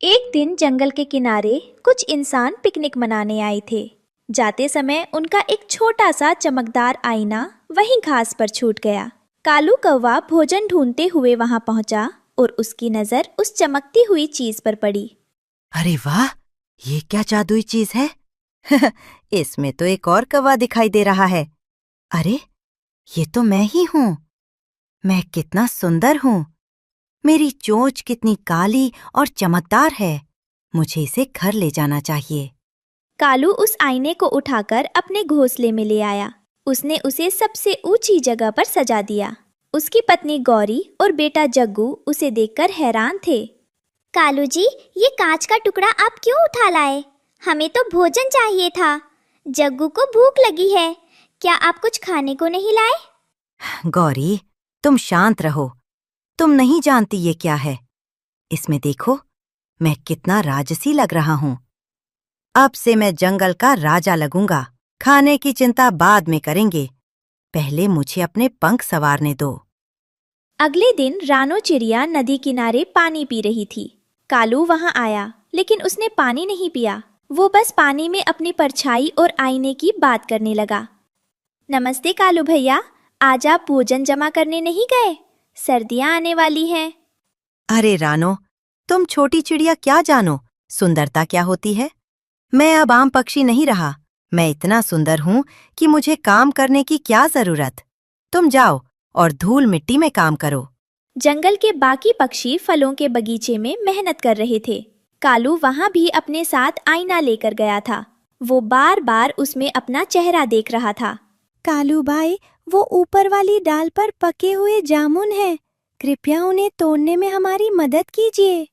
एक दिन जंगल के किनारे कुछ इंसान पिकनिक मनाने आए थे। जाते समय उनका एक छोटा सा चमकदार आईना वहीं घास पर छूट गया। कालू कौवा भोजन ढूंढते हुए वहां पहुंचा और उसकी नजर उस चमकती हुई चीज पर पड़ी। अरे वाह, ये क्या जादुई चीज है? इसमें तो एक और कौवा दिखाई दे रहा है। अरे, ये तो मैं ही हूँ। मैं कितना सुंदर हूँ। मेरी चोंच कितनी काली और चमकदार है। मुझे इसे घर ले जाना चाहिए। कालू उस आईने को उठाकर अपने घोंसले में ले आया। उसने उसे सबसे ऊंची जगह पर सजा दिया। उसकी पत्नी गौरी और बेटा जग्गू उसे देखकर हैरान थे। कालू जी, ये कांच का टुकड़ा आप क्यों उठा लाए? हमें तो भोजन चाहिए था। जग्गू को भूख लगी है। क्या आप कुछ खाने को नहीं लाए? गौरी, तुम शांत रहो। तुम नहीं जानती ये क्या है। इसमें देखो, मैं कितना राजसी लग रहा हूँ। अब से मैं जंगल का राजा लगूंगा। खाने की चिंता बाद में करेंगे। पहले मुझे अपने पंख संवारने दो। अगले दिन रानो चिड़िया नदी किनारे पानी पी रही थी। कालू वहां आया, लेकिन उसने पानी नहीं पिया। वो बस पानी में अपनी परछाई और आईने की बात करने लगा। नमस्ते कालू भैया, आज आप भोजन जमा करने नहीं गए? सर्दियां आने वाली हैं। अरे रानो, तुम छोटी चिड़िया क्या जानो सुंदरता क्या होती है। मैं अब आम पक्षी नहीं रहा। मैं इतना सुंदर हूँ कि मुझे काम करने की क्या जरूरत। तुम जाओ और धूल मिट्टी में काम करो। जंगल के बाकी पक्षी फलों के बगीचे में मेहनत कर रहे थे। कालू वहां भी अपने साथ आईना लेकर गया था। वो बार बार उसमें अपना चेहरा देख रहा था। कालू भाई, वो ऊपर वाली डाल पर पके हुए जामुन हैं। कृपया उन्हें तोड़ने में हमारी मदद कीजिए।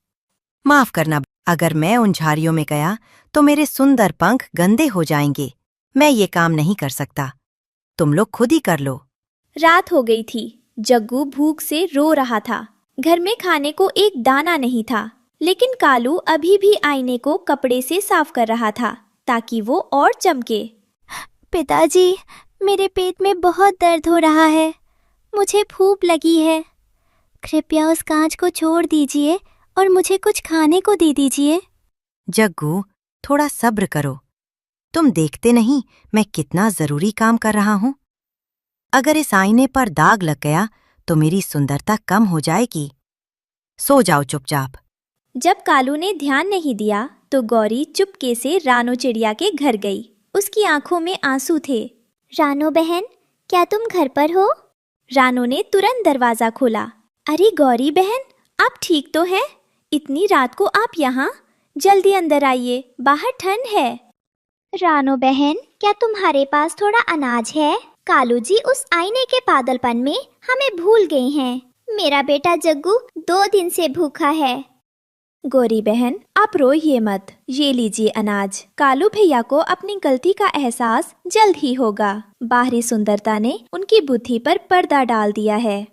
माफ करना, अगर मैं उन झाड़ियों में गया तो मेरे सुंदर पंख गंदे हो जाएंगे। मैं ये काम नहीं कर सकता। तुम लोग खुद ही कर लो। रात हो गई थी। जग्गू भूख से रो रहा था। घर में खाने को एक दाना नहीं था, लेकिन कालू अभी भी आईने को कपड़े से साफ कर रहा था ताकि वो और चमके। पिताजी, मेरे पेट में बहुत दर्द हो रहा है। मुझे भूख लगी है। कृपया उस कांच को छोड़ दीजिए और मुझे कुछ खाने को दे दीजिए। जग्गू, थोड़ा सब्र करो। तुम देखते नहीं मैं कितना जरूरी काम कर रहा हूँ। अगर इस आईने पर दाग लग गया तो मेरी सुंदरता कम हो जाएगी। सो जाओ चुपचाप। जब कालू ने ध्यान नहीं दिया तो गौरी चुपके से रानो चिड़िया के घर गई। उसकी आंखों में आंसू थे। रानो बहन, क्या तुम घर पर हो? रानो ने तुरंत दरवाजा खोला। अरे गौरी बहन, आप ठीक तो हैं? इतनी रात को आप यहाँ? जल्दी अंदर आइए, बाहर ठंड है। रानो बहन, क्या तुम्हारे पास थोड़ा अनाज है? कालू जी उस आईने के पागलपन में हमें भूल गए हैं। मेरा बेटा जग्गू 2 दिन से भूखा है। गौरी बहन, आप रोइए मत। ये लीजिए अनाज। कालू भैया को अपनी गलती का एहसास जल्द ही होगा। बाहरी सुंदरता ने उनकी बुद्धि पर पर्दा डाल दिया है।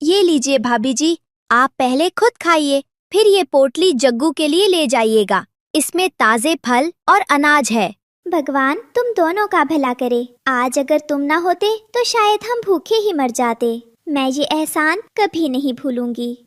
ये लीजिए भाभी जी, आप पहले खुद खाइए, फिर ये पोटली जग्गू के लिए ले जाइएगा। इसमें ताजे फल और अनाज है। भगवान तुम दोनों का भला करे। आज अगर तुम ना होते तो शायद हम भूखे ही मर जाते। मैं ये एहसान कभी नहीं भूलूंगी।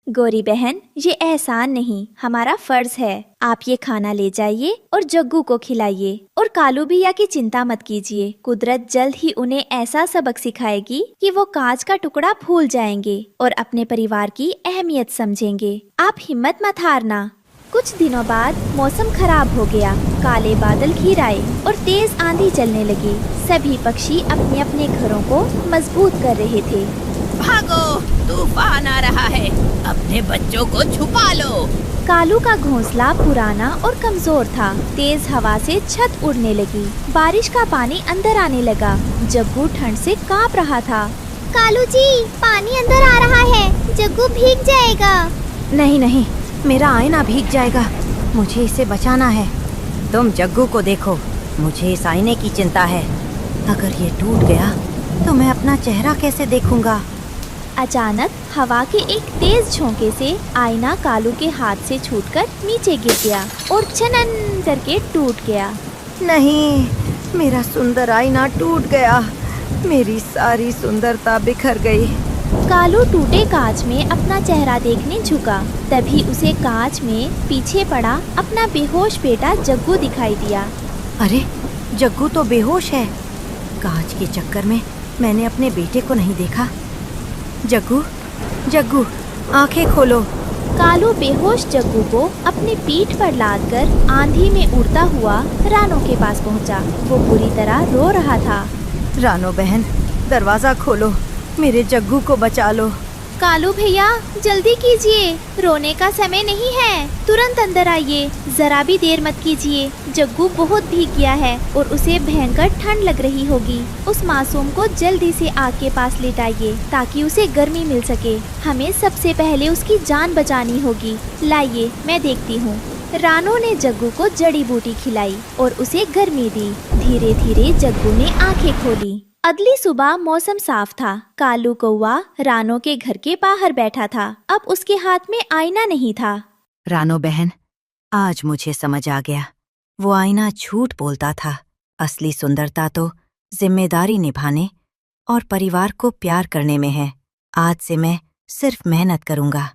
गौरी बहन, ये एहसान नहीं, हमारा फर्ज है। आप ये खाना ले जाइए और जग्गू को खिलाइए। और कालू भैया की चिंता मत कीजिए। कुदरत जल्द ही उन्हें ऐसा सबक सिखाएगी कि वो कांच का टुकड़ा भूल जाएंगे और अपने परिवार की अहमियत समझेंगे। आप हिम्मत मत हारना। कुछ दिनों बाद मौसम खराब हो गया। काले बादल घिर आए और तेज आंधी चलने लगी। सभी पक्षी अपने अपने घरों को मजबूत कर रहे थे। भागो, तूफान आ रहा है। अपने बच्चों को छुपा लो। कालू का घोंसला पुराना और कमजोर था। तेज हवा से छत उड़ने लगी। बारिश का पानी अंदर आने लगा। जग्गू ठंड से कांप रहा था। कालू जी, पानी अंदर आ रहा है। जग्गू भीग जाएगा। नहीं नहीं, मेरा आईना भीग जाएगा। मुझे इसे बचाना है। तुम जग्गू को देखो, मुझे इस आईने की चिंता है। अगर ये टूट गया तो मैं अपना चेहरा कैसे देखूंगा? अचानक हवा के एक तेज झोंके से आईना कालू के हाथ से छूटकर नीचे गिर गया और छनन करके टूट गया। नहीं, मेरा सुंदर आईना टूट गया। मेरी सारी सुंदरता बिखर गई। कालू टूटे कांच में अपना चेहरा देखने झुका। तभी उसे कांच में पीछे पड़ा अपना बेहोश बेटा जग्गू दिखाई दिया। अरे जग्गू तो बेहोश है। कांच के चक्कर में मैंने अपने बेटे को नहीं देखा। जग्गू, जग्गू, आंखें खोलो। कालू बेहोश जग्गू को अपनी पीठ पर लादकर आंधी में उड़ता हुआ रानो के पास पहुंचा। वो बुरी तरह रो रहा था। रानो बहन, दरवाजा खोलो, मेरे जग्गू को बचा लो। कालू भैया जल्दी कीजिए, रोने का समय नहीं है, तुरंत अंदर आइए, जरा भी देर मत कीजिए। जग्गू बहुत भीग गया है और उसे भयंकर ठंड लग रही होगी। उस मासूम को जल्दी से आग के पास लेटाइए ताकि उसे गर्मी मिल सके। हमें सबसे पहले उसकी जान बचानी होगी। लाइए, मैं देखती हूँ। रानो ने जग्गू को जड़ी बूटी खिलाई और उसे गर्मी दी। धीरे धीरे जग्गू ने आंखें खोली। अगली सुबह मौसम साफ था। कालू कौवा रानो के घर के बाहर बैठा था। अब उसके हाथ में आईना नहीं था। रानो बहन, आज मुझे समझ आ गया, वो आईना झूठ बोलता था। असली सुंदरता तो जिम्मेदारी निभाने और परिवार को प्यार करने में है। आज से मैं सिर्फ मेहनत करूँगा।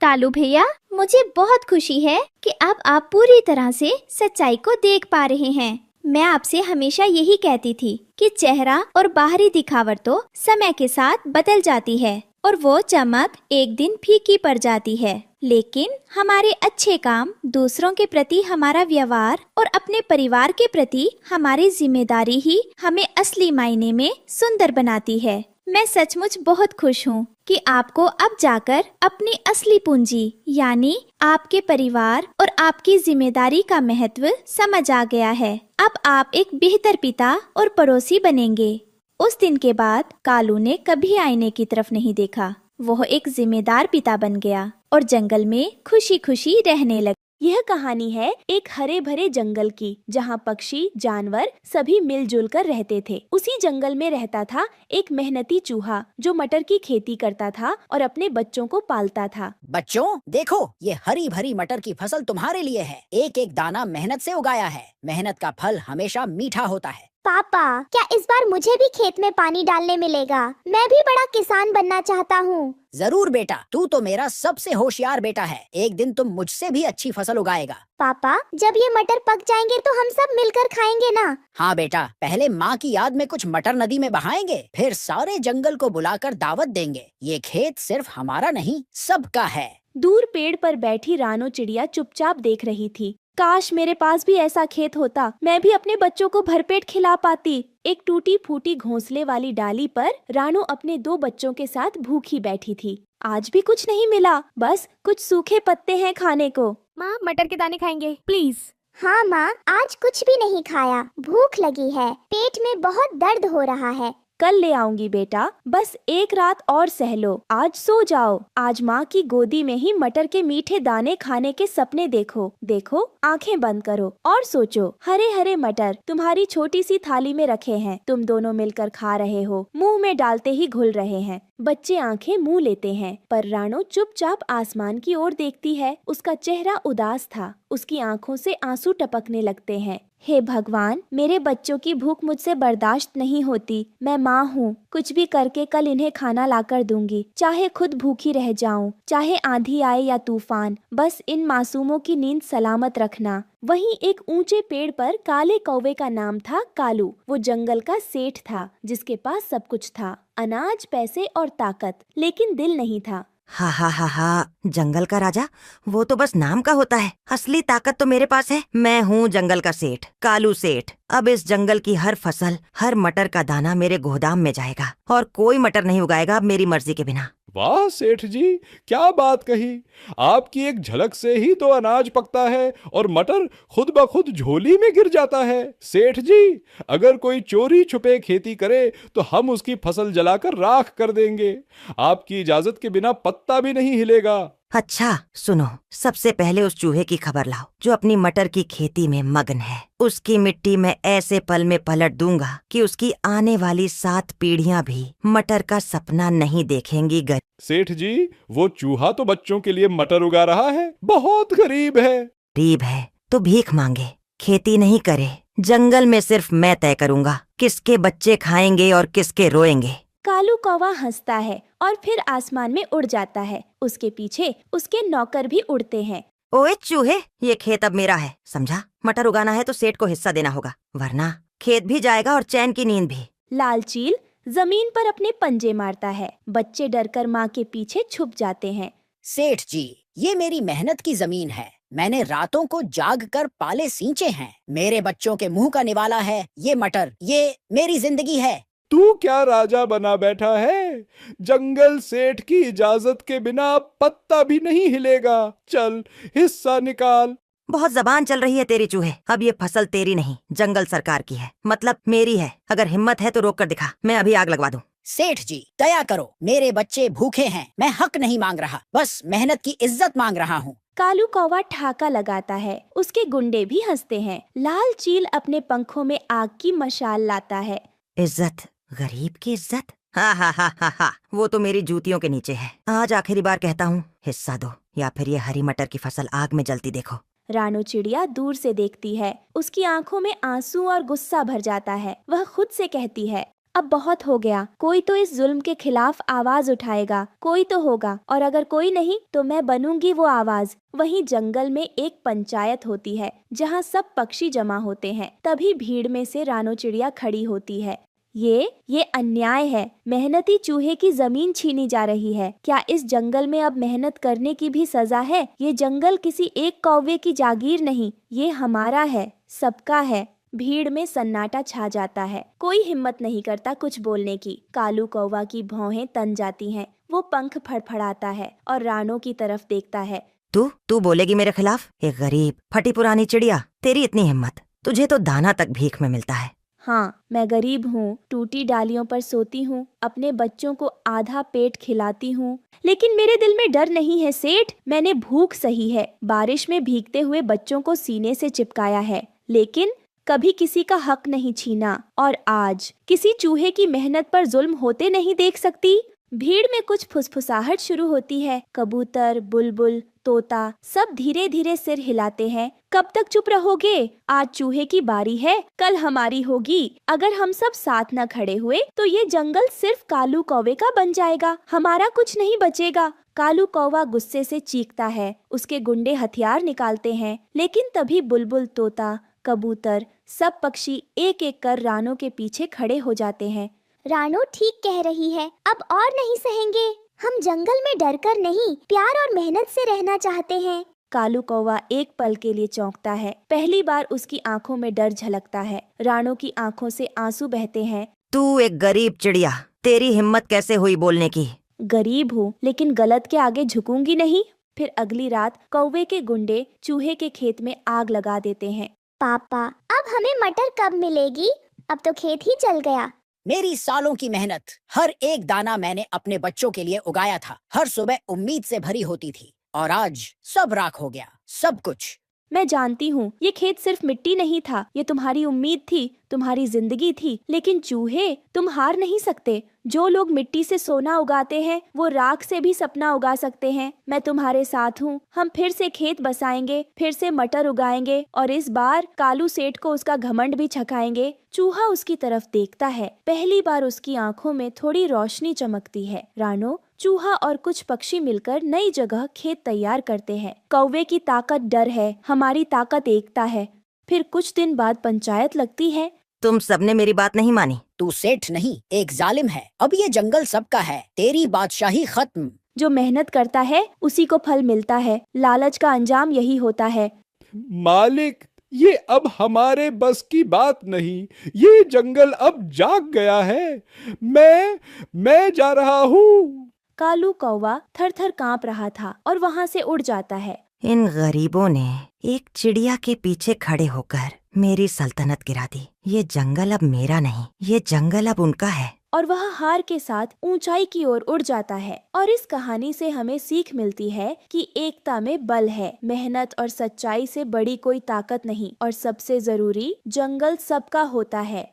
कालू भैया, मुझे बहुत खुशी है कि अब आप पूरी तरह से सच्चाई को देख पा रहे हैं। मैं आपसे हमेशा यही कहती थी कि चेहरा और बाहरी दिखावट तो समय के साथ बदल जाती है और वो चमक एक दिन फीकी पड़ जाती है, लेकिन हमारे अच्छे काम, दूसरों के प्रति हमारा व्यवहार और अपने परिवार के प्रति हमारी जिम्मेदारी ही हमें असली मायने में सुंदर बनाती है। मैं सचमुच बहुत खुश हूँ कि आपको अब जाकर अपनी असली पूंजी यानी आपके परिवार और आपकी जिम्मेदारी का महत्व समझ आ गया है। अब आप एक बेहतर पिता और पड़ोसी बनेंगे। उस दिन के बाद कालू ने कभी आईने की तरफ नहीं देखा। वह एक जिम्मेदार पिता बन गया और जंगल में खुशी खुशी रहने लगा। यह कहानी है एक हरे भरे जंगल की, जहाँ पक्षी, जानवर सभी मिलजुल कर रहते थे। उसी जंगल में रहता था एक मेहनती चूहा जो मटर की खेती करता था और अपने बच्चों को पालता था। बच्चों देखो, ये हरी भरी मटर की फसल तुम्हारे लिए है। एक एक दाना मेहनत से उगाया है। मेहनत का फल हमेशा मीठा होता है। पापा, क्या इस बार मुझे भी खेत में पानी डालने मिलेगा? मैं भी बड़ा किसान बनना चाहता हूँ। जरूर बेटा, तू तो मेरा सबसे होशियार बेटा है। एक दिन तुम मुझसे भी अच्छी फसल उगाएगा। पापा, जब ये मटर पक जाएंगे तो हम सब मिलकर खाएंगे ना? हाँ बेटा, पहले माँ की याद में कुछ मटर नदी में बहाएंगे, फिर सारे जंगल को बुलाकर दावत देंगे। ये खेत सिर्फ हमारा नहीं, सबका है। दूर पेड़ पर बैठी रानो चिड़िया चुपचाप देख रही थी। काश मेरे पास भी ऐसा खेत होता, मैं भी अपने बच्चों को भरपेट खिला पाती। एक टूटी फूटी घोंसले वाली डाली पर रानो अपने 2 बच्चों के साथ भूखी बैठी थी। आज भी कुछ नहीं मिला, बस कुछ सूखे पत्ते हैं खाने को। माँ, मटर के दाने खाएंगे प्लीज। हाँ माँ, आज कुछ भी नहीं खाया, भूख लगी है, पेट में बहुत दर्द हो रहा है। कल ले आऊंगी बेटा, बस एक रात और सह लो। आज सो जाओ। आज माँ की गोदी में ही मटर के मीठे दाने खाने के सपने देखो। देखो, आंखें बंद करो और सोचो। हरे हरे मटर तुम्हारी छोटी सी थाली में रखे हैं। तुम दोनों मिलकर खा रहे हो, मुंह में डालते ही घुल रहे हैं। बच्चे आंखें मुंह लेते हैं, पर रानो चुपचाप आसमान की ओर देखती है। उसका चेहरा उदास था, उसकी आंखों से आंसू टपकने लगते हैं। हे भगवान, मेरे बच्चों की भूख मुझसे बर्दाश्त नहीं होती। मैं माँ हूँ, कुछ भी करके कल इन्हें खाना लाकर दूंगी, चाहे खुद भूखी रह जाऊं, चाहे आंधी आए या तूफान। बस इन मासूमों की नींद सलामत रखना। वहीं एक ऊंचे पेड़ पर काले कौवे का नाम था कालू। वो जंगल का सेठ था, जिसके पास सब कुछ था, अनाज, पैसे और ताकत, लेकिन दिल नहीं था। हा हा हा हा, जंगल का राजा वो तो बस नाम का होता है। असली ताकत तो मेरे पास है। मैं हूँ जंगल का सेठ, कालू सेठ। अब इस जंगल की हर फसल, हर मटर का दाना मेरे गोदाम में जाएगा और कोई मटर नहीं उगाएगा अब मेरी मर्जी के बिना। वाह सेठ जी, क्या बात कही। आपकी एक झलक से ही तो अनाज पकता है और मटर खुद ब खुद झोली में गिर जाता है। सेठ जी, अगर कोई चोरी छुपे खेती करे तो हम उसकी फसल जलाकर राख कर देंगे। आपकी इजाजत के बिना पत्ता भी नहीं हिलेगा। अच्छा सुनो, सबसे पहले उस चूहे की खबर लाओ जो अपनी मटर की खेती में मगन है। उसकी मिट्टी में ऐसे पल में पलट दूंगा कि उसकी आने वाली 7 पीढ़ियां भी मटर का सपना नहीं देखेंगी। सेठ जी, वो चूहा तो बच्चों के लिए मटर उगा रहा है, बहुत गरीब है। गरीब है तो भीख मांगे, खेती नहीं करे। जंगल में सिर्फ मैं तय करूंगा किसके बच्चे खाएंगे और किसके रोएंगे। कालू कौवा हंसता है और फिर आसमान में उड़ जाता है। उसके पीछे उसके नौकर भी उड़ते हैं। ओए चूहे, ये खेत अब मेरा है, समझा? मटर उगाना है तो सेठ को हिस्सा देना होगा, वरना खेत भी जाएगा और चैन की नींद भी। लाल चील जमीन पर अपने पंजे मारता है। बच्चे डरकर माँ के पीछे छुप जाते हैं। सेठ जी, ये मेरी मेहनत की जमीन है। मैंने रातों को जाग कर पाले सींचे हैं। मेरे बच्चों के मुंह का निवाला है ये मटर। ये मेरी जिंदगी है। तू क्या राजा बना बैठा है? जंगल सेठ की इजाजत के बिना पत्ता भी नहीं हिलेगा। चल हिस्सा निकाल। बहुत जबान चल रही है तेरी चूहे। अब ये फसल तेरी नहीं, जंगल सरकार की है, मतलब मेरी है। अगर हिम्मत है तो रोक कर दिखा, मैं अभी आग लगवा दूं। सेठ जी दया करो, मेरे बच्चे भूखे हैं। मैं हक नहीं मांग रहा, बस मेहनत की इज्जत मांग रहा हूँ। कालू कौवा ठाका लगाता है। उसके गुंडे भी हंसते हैं। लाल चील अपने पंखों में आग की मशाल लाता है। इज्जत, गरीब की इज्जत, हा हा हा हा हा, वो तो मेरी जूतियों के नीचे है। आज आखिरी बार कहता हूँ, हिस्सा दो या फिर ये हरी मटर की फसल आग में जलती देखो। रानो चिड़िया दूर से देखती है। उसकी आंखों में आंसू और गुस्सा भर जाता है। वह खुद से कहती है, अब बहुत हो गया। कोई तो इस जुल्म के खिलाफ आवाज उठाएगा, कोई तो होगा, और अगर कोई नहीं तो मैं बनूंगी वो आवाज। वहीं जंगल में एक पंचायत होती है जहाँ सब पक्षी जमा होते हैं। तभी भीड़ में से रानो चिड़िया खड़ी होती है। ये अन्याय है। मेहनती चूहे की जमीन छीनी जा रही है। क्या इस जंगल में अब मेहनत करने की भी सजा है? ये जंगल किसी एक कौवे की जागीर नहीं, ये हमारा है, सबका है। भीड़ में सन्नाटा छा जाता है। कोई हिम्मत नहीं करता कुछ बोलने की। कालू कौवा की भौहें तन जाती हैं। वो पंख फड़फड़ाता है और रानो की तरफ देखता है। तू बोलेगी मेरे खिलाफ? एक गरीब फटी पुरानी चिड़िया, तेरी इतनी हिम्मत? तुझे तो दाना तक भीख में मिलता है। हाँ, मैं गरीब हूँ, टूटी डालियों पर सोती हूँ, अपने बच्चों को आधा पेट खिलाती हूँ, लेकिन मेरे दिल में डर नहीं है सेठ। मैंने भूख सही है, बारिश में भीगते हुए बच्चों को सीने से चिपकाया है, लेकिन कभी किसी का हक नहीं छीना। और आज किसी चूहे की मेहनत पर जुल्म होते नहीं देख सकती। भीड़ में कुछ फुसफुसाहट शुरू होती है। कबूतर, बुलबुल, तोता सब धीरे धीरे सिर हिलाते हैं। कब तक चुप रहोगे? आज चूहे की बारी है, कल हमारी होगी। अगर हम सब साथ न खड़े हुए तो ये जंगल सिर्फ कालू कौवे का बन जाएगा, हमारा कुछ नहीं बचेगा। कालू कौवा गुस्से से चीखता है। उसके गुंडे हथियार निकालते हैं, लेकिन तभी बुलबुल, तोता, कबूतर सब पक्षी एक एक कर रानो के पीछे खड़े हो जाते हैं। रानो ठीक कह रही है, अब और नहीं सहेंगे। हम जंगल में डरकर नहीं, प्यार और मेहनत से रहना चाहते हैं। कालू कौवा एक पल के लिए चौंकता है। पहली बार उसकी आंखों में डर झलकता है। रानो की आंखों से आंसू बहते हैं। तू एक गरीब चिड़िया, तेरी हिम्मत कैसे हुई बोलने की? गरीब हूँ, लेकिन गलत के आगे झुकूंगी नहीं। फिर अगली रात कौवे के गुंडे चूहे के खेत में आग लगा देते हैं। पापा, अब हमें मटर कब मिलेगी? अब तो खेत ही जल गया। मेरी सालों की मेहनत, हर एक दाना मैंने अपने बच्चों के लिए उगाया था। हर सुबह उम्मीद से भरी होती थी, और आज सब राख हो गया, सब कुछ। मैं जानती हूँ, ये खेत सिर्फ मिट्टी नहीं था, ये तुम्हारी उम्मीद थी, तुम्हारी जिंदगी थी। लेकिन चूहे, तुम हार नहीं सकते। जो लोग मिट्टी से सोना उगाते हैं, वो राख से भी सपना उगा सकते हैं। मैं तुम्हारे साथ हूँ। हम फिर से खेत बसाएंगे, फिर से मटर उगाएंगे, और इस बार कालू सेठ को उसका घमंड भी छकाएंगे। चूहा उसकी तरफ देखता है। पहली बार उसकी आंखों में थोड़ी रोशनी चमकती है। रानो, चूहा और कुछ पक्षी मिलकर नई जगह खेत तैयार करते हैं। कौवे की ताकत डर है, हमारी ताकत एकता है। फिर कुछ दिन बाद पंचायत लगती है। तुम सबने मेरी बात नहीं मानी। तू सेठ नहीं, एक जालिम है। अब ये जंगल सबका है, तेरी बादशाही खत्म। जो मेहनत करता है उसी को फल मिलता है। लालच का अंजाम यही होता है। मालिक, ये अब हमारे बस की बात नहीं। ये जंगल अब जाग गया है। मैं जा रहा हूँ। कालू कौवा थर-थर कांप रहा था और वहाँ से उड़ जाता है। इन गरीबों ने एक चिड़िया के पीछे खड़े होकर मेरी सल्तनत गिरा दी। ये जंगल अब मेरा नहीं, ये जंगल अब उनका है। और वह हार के साथ ऊंचाई की ओर उड़ जाता है। और इस कहानी से हमें सीख मिलती है कि एकता में बल है। मेहनत और सच्चाई से बड़ी कोई ताकत नहीं, और सबसे जरूरी, जंगल सबका होता है।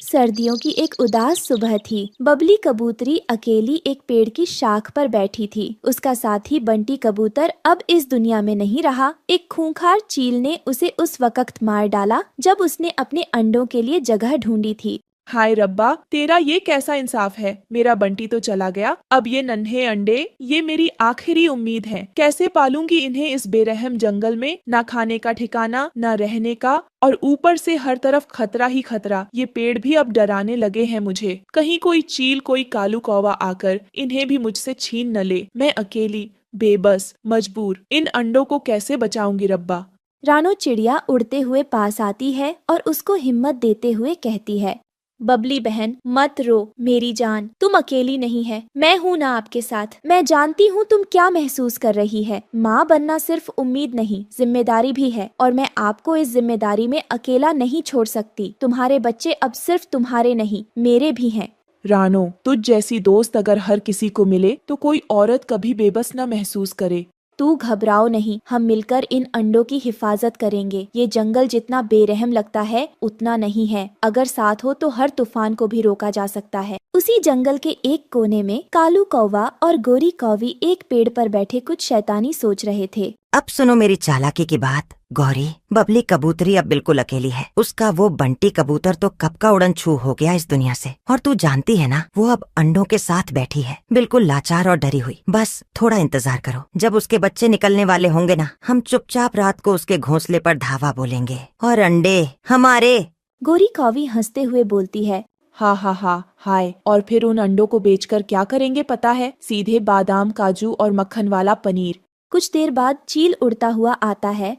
सर्दियों की एक उदास सुबह थी। बबली कबूतरी अकेली एक पेड़ की शाख पर बैठी थी। उसका साथी बंटी कबूतर अब इस दुनिया में नहीं रहा। एक खूंखार चील ने उसे उस वक्त मार डाला जब उसने अपने अंडों के लिए जगह ढूंढी थी। हाय रब्बा, तेरा ये कैसा इंसाफ है। मेरा बंटी तो चला गया, अब ये नन्हे अंडे, ये मेरी आखिरी उम्मीद है। कैसे पालूंगी इन्हें इस बेरहम जंगल में, ना खाने का ठिकाना, ना रहने का, और ऊपर से हर तरफ खतरा ही खतरा। ये पेड़ भी अब डराने लगे हैं मुझे। कहीं कोई चील, कोई कालू कौवा आकर इन्हें भी मुझसे छीन न ले। मैं अकेली, बेबस, मजबूर इन अंडों को कैसे बचाऊंगी रब्बा। रानो चिड़िया उड़ते हुए पास आती है और उसको हिम्मत देते हुए कहती है, बबली बहन मत रो मेरी जान, तुम अकेली नहीं है, मैं हूँ ना आपके साथ। मैं जानती हूँ तुम क्या महसूस कर रही है। माँ बनना सिर्फ उम्मीद नहीं, जिम्मेदारी भी है, और मैं आपको इस जिम्मेदारी में अकेला नहीं छोड़ सकती। तुम्हारे बच्चे अब सिर्फ तुम्हारे नहीं, मेरे भी हैं। रानो, तुझ जैसी दोस्त अगर हर किसी को मिले तो कोई औरत कभी बेबस न महसूस करे। तू घबराओ नहीं, हम मिलकर इन अंडों की हिफाजत करेंगे। ये जंगल जितना बेरहम लगता है उतना नहीं है। अगर साथ हो तो हर तूफान को भी रोका जा सकता है। उसी जंगल के एक कोने में कालू कौवा और गोरी कौवी एक पेड़ पर बैठे कुछ शैतानी सोच रहे थे। अब सुनो मेरी चालाकी की बात। गौरी, बबली कबूतरी अब बिल्कुल अकेली है। उसका वो बंटी कबूतर तो कब का उड़न छू हो गया इस दुनिया से। और तू जानती है ना, वो अब अंडों के साथ बैठी है, बिल्कुल लाचार और डरी हुई। बस थोड़ा इंतजार करो, जब उसके बच्चे निकलने वाले होंगे ना, हम चुपचाप रात को उसके घोंसले पर धावा बोलेंगे और अंडे हमारे। गोरी कौवी हंसते हुए बोलती है, हा हा हा हाय। और फिर उन अंडों को बेचकर क्या करेंगे पता है? सीधे बादाम, काजू और मक्खन वाला पनीर। कुछ देर बाद चील उड़ता हुआ आता है।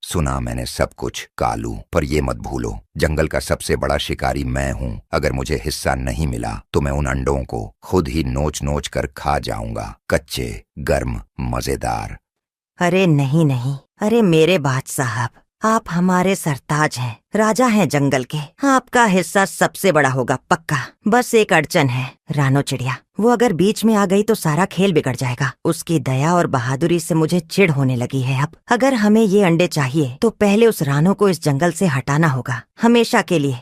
सुना मैंने सब कुछ कालू, पर ये मत भूलो, जंगल का सबसे बड़ा शिकारी मैं हूँ। अगर मुझे हिस्सा नहीं मिला तो मैं उन अंडों को खुद ही नोच नोच कर खा जाऊंगा, कच्चे, गर्म, मजेदार। अरे नहीं नहीं, अरे मेरे बादशाह साहब, आप हमारे सरताज हैं, राजा हैं जंगल के। आपका हिस्सा सबसे बड़ा होगा पक्का। बस एक अड़चन है, रानो चिड़िया। वो अगर बीच में आ गई तो सारा खेल बिगड़ जाएगा। उसकी दया और बहादुरी से मुझे चिढ़ होने लगी है अब। अगर हमें ये अंडे चाहिए तो पहले उस रानो को इस जंगल से हटाना होगा, हमेशा के लिए।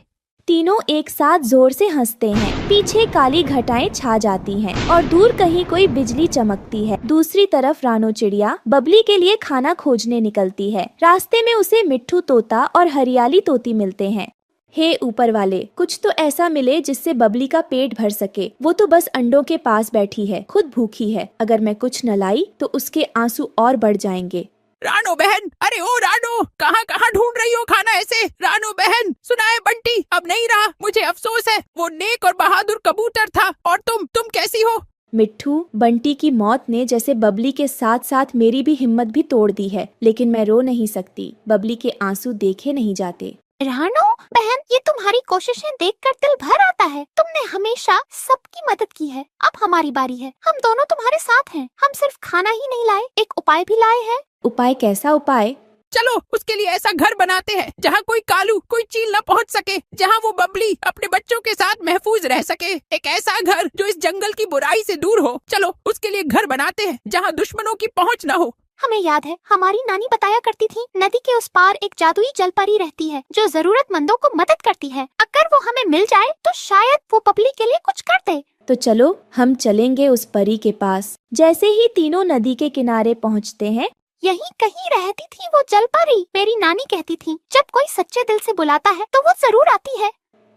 तीनों एक साथ जोर से हंसते हैं। पीछे काली घटाएं छा जाती हैं और दूर कहीं कोई बिजली चमकती है। दूसरी तरफ रानो चिड़िया बबली के लिए खाना खोजने निकलती है। रास्ते में उसे मिट्ठू तोता और हरियाली तोती मिलते हैं। हे ऊपर वाले, कुछ तो ऐसा मिले जिससे बबली का पेट भर सके। वो तो बस अंडों के पास बैठी है, खुद भूखी है। अगर मैं कुछ न लाई तो उसके आंसू और बढ़ जाएंगे। रानो बहन, अरे ओ रानो, कहाँ कहाँ ढूंढ रही हो खाना ऐसे? रानो बहन, सुना है बंटी अब नहीं रहा, मुझे अफसोस है। वो नेक और बहादुर कबूतर था। और तुम कैसी हो? मिट्ठू, बंटी की मौत ने जैसे बबली के साथ साथ मेरी भी हिम्मत भी तोड़ दी है, लेकिन मैं रो नहीं सकती। बबली के आंसू देखे नहीं जाते। रानो बहन, ये तुम्हारी कोशिशें देखकर दिल भर आता है। तुमने हमेशा सबकी मदद की है, अब हमारी बारी है। हम दोनों तुम्हारे साथ हैं। हम सिर्फ खाना ही नहीं लाए, एक उपाय भी लाए हैं। उपाय? कैसा उपाय? चलो उसके लिए ऐसा घर बनाते हैं जहाँ कोई कालू, कोई चील न पहुँच सके, जहाँ वो बबली अपने बच्चों के साथ महफूज रह सके। एक ऐसा घर जो इस जंगल की बुराई से दूर हो। चलो उसके लिए घर बनाते हैं जहाँ दुश्मनों की पहुँच न हो। हमें याद है, हमारी नानी बताया करती थी, नदी के उस पार एक जादुई जलपरी रहती है जो जरूरतमंदों को मदद करती है। अगर वो हमें मिल जाए तो शायद वो बबली के लिए कुछ कर दे। तो चलो हम चलेंगे उस परी के पास। जैसे ही तीनों नदी के किनारे पहुँचते हैं, यहीं कहीं रहती थी वो जलपरी। मेरी नानी कहती थी, जब कोई सच्चे दिल से बुलाता है तो वो जरूर आती है।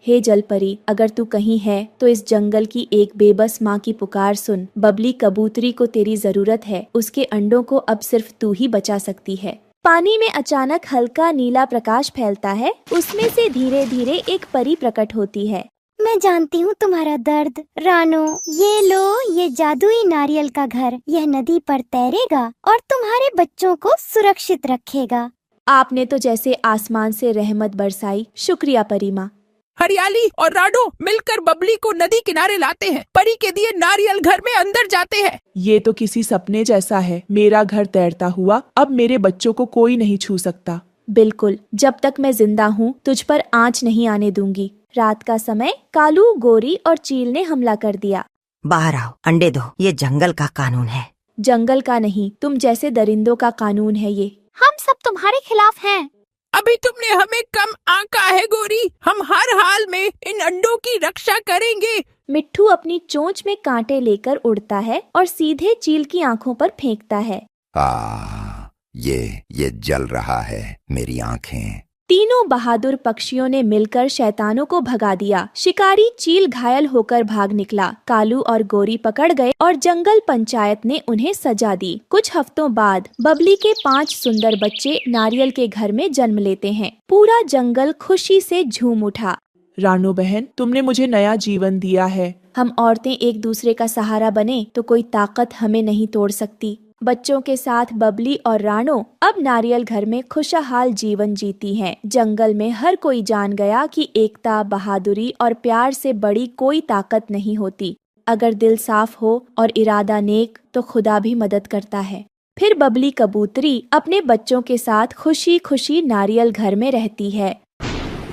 हे जलपरी, अगर तू कहीं है तो इस जंगल की एक बेबस माँ की पुकार सुन। बबली कबूतरी को तेरी जरूरत है। उसके अंडों को अब सिर्फ तू ही बचा सकती है। पानी में अचानक हल्का नीला प्रकाश फैलता है। उसमें से धीरे धीरे एक परी प्रकट होती है। मैं जानती हूँ तुम्हारा दर्द रानो। ये लो, ये जादुई नारियल का घर। यह नदी पर तैरेगा और तुम्हारे बच्चों को सुरक्षित रखेगा। आपने तो जैसे आसमान से रहमत बरसाई। शुक्रिया परी माँ। हरियाली और रानो मिलकर बबली को नदी किनारे लाते हैं। परी के दिए नारियल घर में अंदर जाते हैं। ये तो किसी सपने जैसा है। मेरा घर तैरता हुआ, अब मेरे बच्चों को कोई नहीं छू सकता। बिल्कुल, जब तक मैं जिंदा हूँ तुझ पर आंच नहीं आने दूंगी। रात का समय कालू, गोरी और चील ने हमला कर दिया। बाहर आओ, अंडे दो, ये जंगल का कानून है। जंगल का नहीं, तुम जैसे दरिंदों का कानून है ये। हम सब तुम्हारे खिलाफ हैं। अभी तुमने हमें कम आंका है गोरी। हम हर हाल में इन अंडों की रक्षा करेंगे। मिट्ठू अपनी चोंच में कांटे लेकर उड़ता है और सीधे चील की आंखों पर फेंकता है। ये जल रहा है मेरी आंखें। तीनों बहादुर पक्षियों ने मिलकर शैतानों को भगा दिया। शिकारी चील घायल होकर भाग निकला। कालू और गोरी पकड़ गए और जंगल पंचायत ने उन्हें सजा दी। कुछ हफ्तों बाद बबली के 5 सुंदर बच्चे नारियल के घर में जन्म लेते हैं। पूरा जंगल खुशी से झूम उठा। रानो बहन, तुमने मुझे नया जीवन दिया है। हम औरतें एक दूसरे का सहारा बने तो कोई ताकत हमें नहीं तोड़ सकती। बच्चों के साथ बबली और रानो अब नारियल घर में खुशहाल जीवन जीती हैं। जंगल में हर कोई जान गया कि एकता, बहादुरी और प्यार से बड़ी कोई ताकत नहीं होती। अगर दिल साफ हो और इरादा नेक तो खुदा भी मदद करता है। फिर बबली कबूतरी अपने बच्चों के साथ खुशी खुशी नारियल घर में रहती है।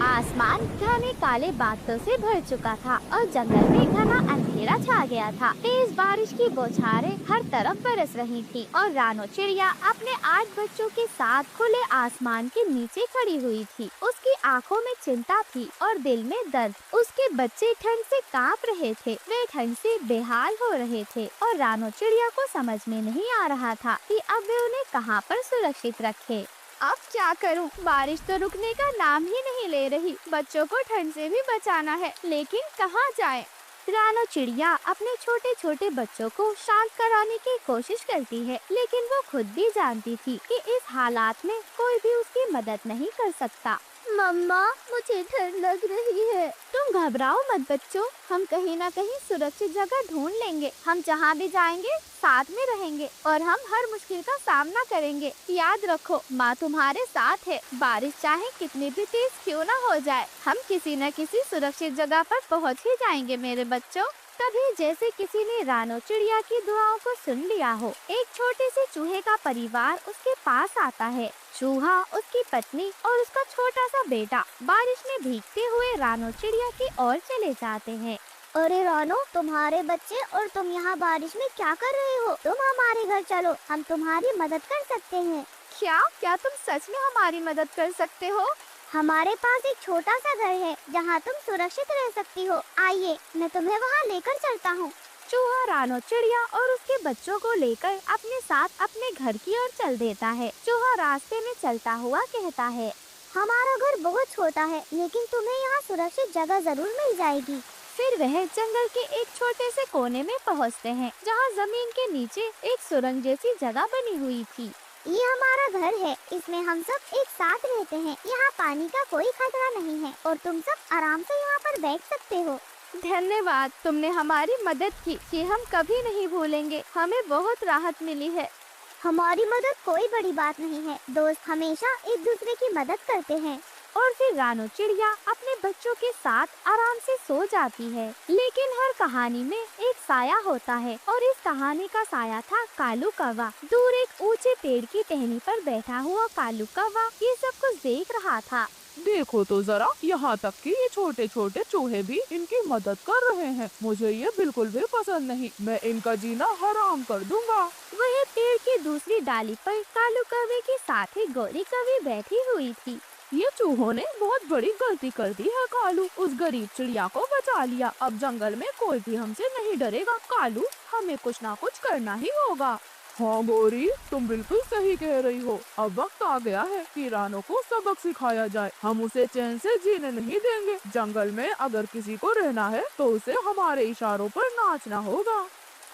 आसमान घने काले बादलों से भर चुका था और जंगल में घना अंधेरा छा गया था। तेज बारिश की बौछारें हर तरफ बरस रही थी और रानो चिड़िया अपने 8 बच्चों के साथ खुले आसमान के नीचे खड़ी हुई थी। उसकी आंखों में चिंता थी और दिल में दर्द। उसके बच्चे ठंड से कांप रहे थे, वे ठंड से बेहाल हो रहे थे और रानो चिड़िया को समझ में नहीं आ रहा था कि अब वे उन्हें कहाँ पर सुरक्षित रखे। अब क्या करूं? बारिश तो रुकने का नाम ही नहीं ले रही। बच्चों को ठंड से भी बचाना है, लेकिन कहां जाएं? रानो चिड़िया अपने छोटे छोटे बच्चों को शांत कराने की कोशिश करती है, लेकिन वो खुद भी जानती थी कि इस हालात में कोई भी उसकी मदद नहीं कर सकता। मम्मा, मुझे ठंड लग रही है। तुम घबराओ मत बच्चों, हम कहीं न कहीं सुरक्षित जगह ढूंढ लेंगे। हम जहाँ भी जाएंगे साथ में रहेंगे और हम हर मुश्किल का सामना करेंगे। याद रखो, माँ तुम्हारे साथ है। बारिश चाहे कितनी भी तेज क्यों न हो जाए, हम किसी न किसी सुरक्षित जगह पर पहुँच ही जाएंगे मेरे बच्चों। तभी जैसे किसी ने रानो चिड़िया की दुआओं को सुन लिया हो, एक छोटे से चूहे का परिवार उसके पास आता है। चूहा, उसकी पत्नी और उसका छोटा सा बेटा बारिश में भीगते हुए रानो चिड़िया की ओर चले जाते हैं। अरे रानो, तुम्हारे बच्चे और तुम यहाँ बारिश में क्या कर रहे हो? तुम हमारे घर चलो, हम तुम्हारी मदद कर सकते हैं। क्या तुम सच में हमारी मदद कर सकते हो? हमारे पास एक छोटा सा घर है जहाँ तुम सुरक्षित रह सकती हो। आइए, मैं तुम्हें वहाँ लेकर चलता हूँ। चूहा रानो चिड़िया और उसके बच्चों को लेकर अपने साथ अपने घर की ओर चल देता है। चूहा रास्ते में चलता हुआ कहता है, हमारा घर बहुत छोटा है, लेकिन तुम्हें यहाँ सुरक्षित जगह जरूर मिल जाएगी। फिर वह जंगल के एक छोटे से कोने में पहुँचते हैं, जहाँ जमीन के नीचे एक सुरंग जैसी जगह बनी हुई थी। ये हमारा घर है, इसमें हम सब एक साथ रहते हैं। यहाँ पानी का कोई खतरा नहीं है और तुम सब आराम से यहाँ पर बैठ सकते हो। धन्यवाद, तुमने हमारी मदद की, ये हम कभी नहीं भूलेंगे। हमें बहुत राहत मिली है। हमारी मदद कोई बड़ी बात नहीं है, दोस्त हमेशा एक दूसरे की मदद करते हैं। और फिर रानो चिड़िया अपने बच्चों के साथ आराम से सो जाती है। लेकिन हर कहानी में एक साया होता है और इस कहानी का साया था कालू कौवा। दूर एक ऊंचे पेड़ की टहनी पर बैठा हुआ कालू कौवा ये सब कुछ देख रहा था। देखो तो जरा, यहाँ तक कि ये छोटे छोटे चूहे भी इनकी मदद कर रहे हैं। मुझे ये बिल्कुल भी पसंद नहीं, मैं इनका जीना हराम कर दूंगा। वह पेड़ की दूसरी डाली पर कालू कौवे के साथ ही गोरी कौवी बैठी हुई थी। ये चूहों ने बहुत बड़ी गलती कर दी है कालू, उस गरीब चिड़िया को बचा लिया। अब जंगल में कोई भी हमसे नहीं डरेगा। कालू, हमें कुछ ना कुछ करना ही होगा। हाँ गोरी, तुम बिल्कुल सही कह रही हो। अब वक्त आ गया है कि रानो को सबक सिखाया जाए। हम उसे चैन से जीने नहीं देंगे। जंगल में अगर किसी को रहना है तो उसे हमारे इशारों पर नाचना होगा।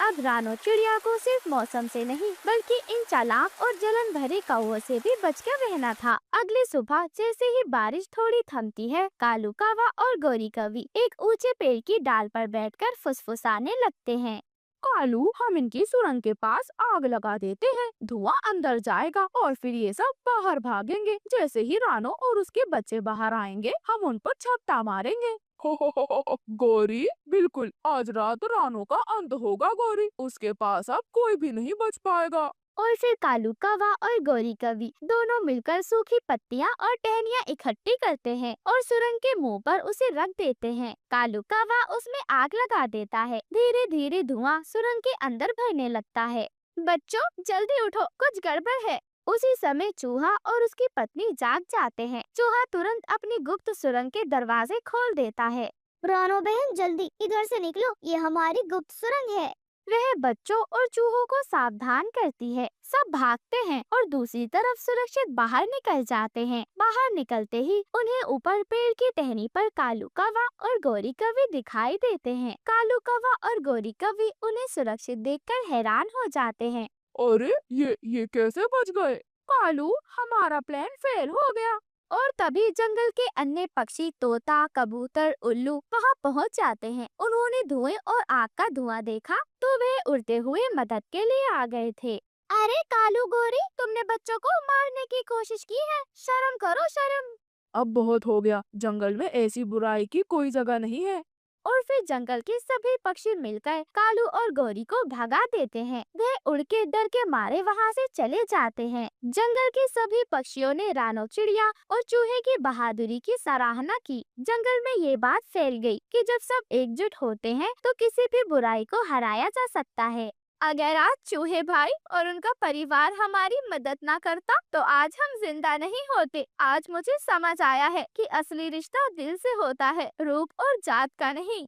अब रानो चिड़िया को सिर्फ मौसम से नहीं बल्कि इन चालाक और जलन भरे कौवों से भी बचकर रहना था। अगली सुबह जैसे ही बारिश थोड़ी थमती है, कालू कौवा और गोरी कौवी एक ऊंचे पेड़ की डाल पर बैठकर फुसफुसाने लगते हैं। कालू, हम इनकी सुरंग के पास आग लगा देते हैं। धुआं अंदर जाएगा और फिर ये सब बाहर भागेंगे। जैसे ही रानो और उसके बच्चे बाहर आएंगे, हम उन पर झपटा मारेंगे। गोरी, बिल्कुल, आज रात रानो का अंत होगा गोरी। उसके पास अब कोई भी नहीं बच पाएगा। और फिर कालू कौवा और गोरी कौवी दोनों मिलकर सूखी पत्तियां और टहनियां इकट्ठी करते हैं और सुरंग के मुंह पर उसे रख देते हैं। कालू कौवा उसमें आग लगा देता है। धीरे धीरे धुआं सुरंग के अंदर भरने लगता है। बच्चों, जल्दी उठो, कुछ गड़बड़ है। उसी समय चूहा और उसकी पत्नी जाग जाते हैं। चूहा तुरंत अपनी गुप्त सुरंग के दरवाजे खोल देता है। रानो बहन, जल्दी इधर से निकलो, ये हमारी गुप्त सुरंग है। वह बच्चों और चूहों को सावधान करती है। सब भागते हैं और दूसरी तरफ सुरक्षित बाहर निकल जाते हैं। बाहर निकलते ही उन्हें ऊपर पेड़ की टहनी पर कालू कौवा और गौरी कौवी दिखाई देते हैं। कालू कौवा और गौरी कौवी उन्हें सुरक्षित देखकर हैरान हो जाते हैं। अरे ये कैसे बच गए? कालू, हमारा प्लान फेल हो गया। और तभी जंगल के अन्य पक्षी तोता, कबूतर, उल्लू वहाँ पहुँच जाते हैं। उन्होंने धुएं और आग का धुआं देखा तो वे उड़ते हुए मदद के लिए आ गए थे। अरे कालू गौरी, तुमने बच्चों को मारने की कोशिश की है, शर्म करो शर्म। अब बहुत हो गया, जंगल में ऐसी बुराई की कोई जगह नहीं है। और फिर जंगल के सभी पक्षी मिलकर कालू और गौरी को भगा देते हैं। वे उड़ के डर के मारे वहाँ से चले जाते हैं। जंगल के सभी पक्षियों ने रानो चिड़िया और चूहे की बहादुरी की सराहना की। जंगल में ये बात फैल गई कि जब सब एकजुट होते हैं तो किसी भी बुराई को हराया जा सकता है। अगर आज चूहे भाई और उनका परिवार हमारी मदद ना करता तो आज हम जिंदा नहीं होते। आज मुझे समझ आया है कि असली रिश्ता दिल से होता है, रूप और जात का नहीं।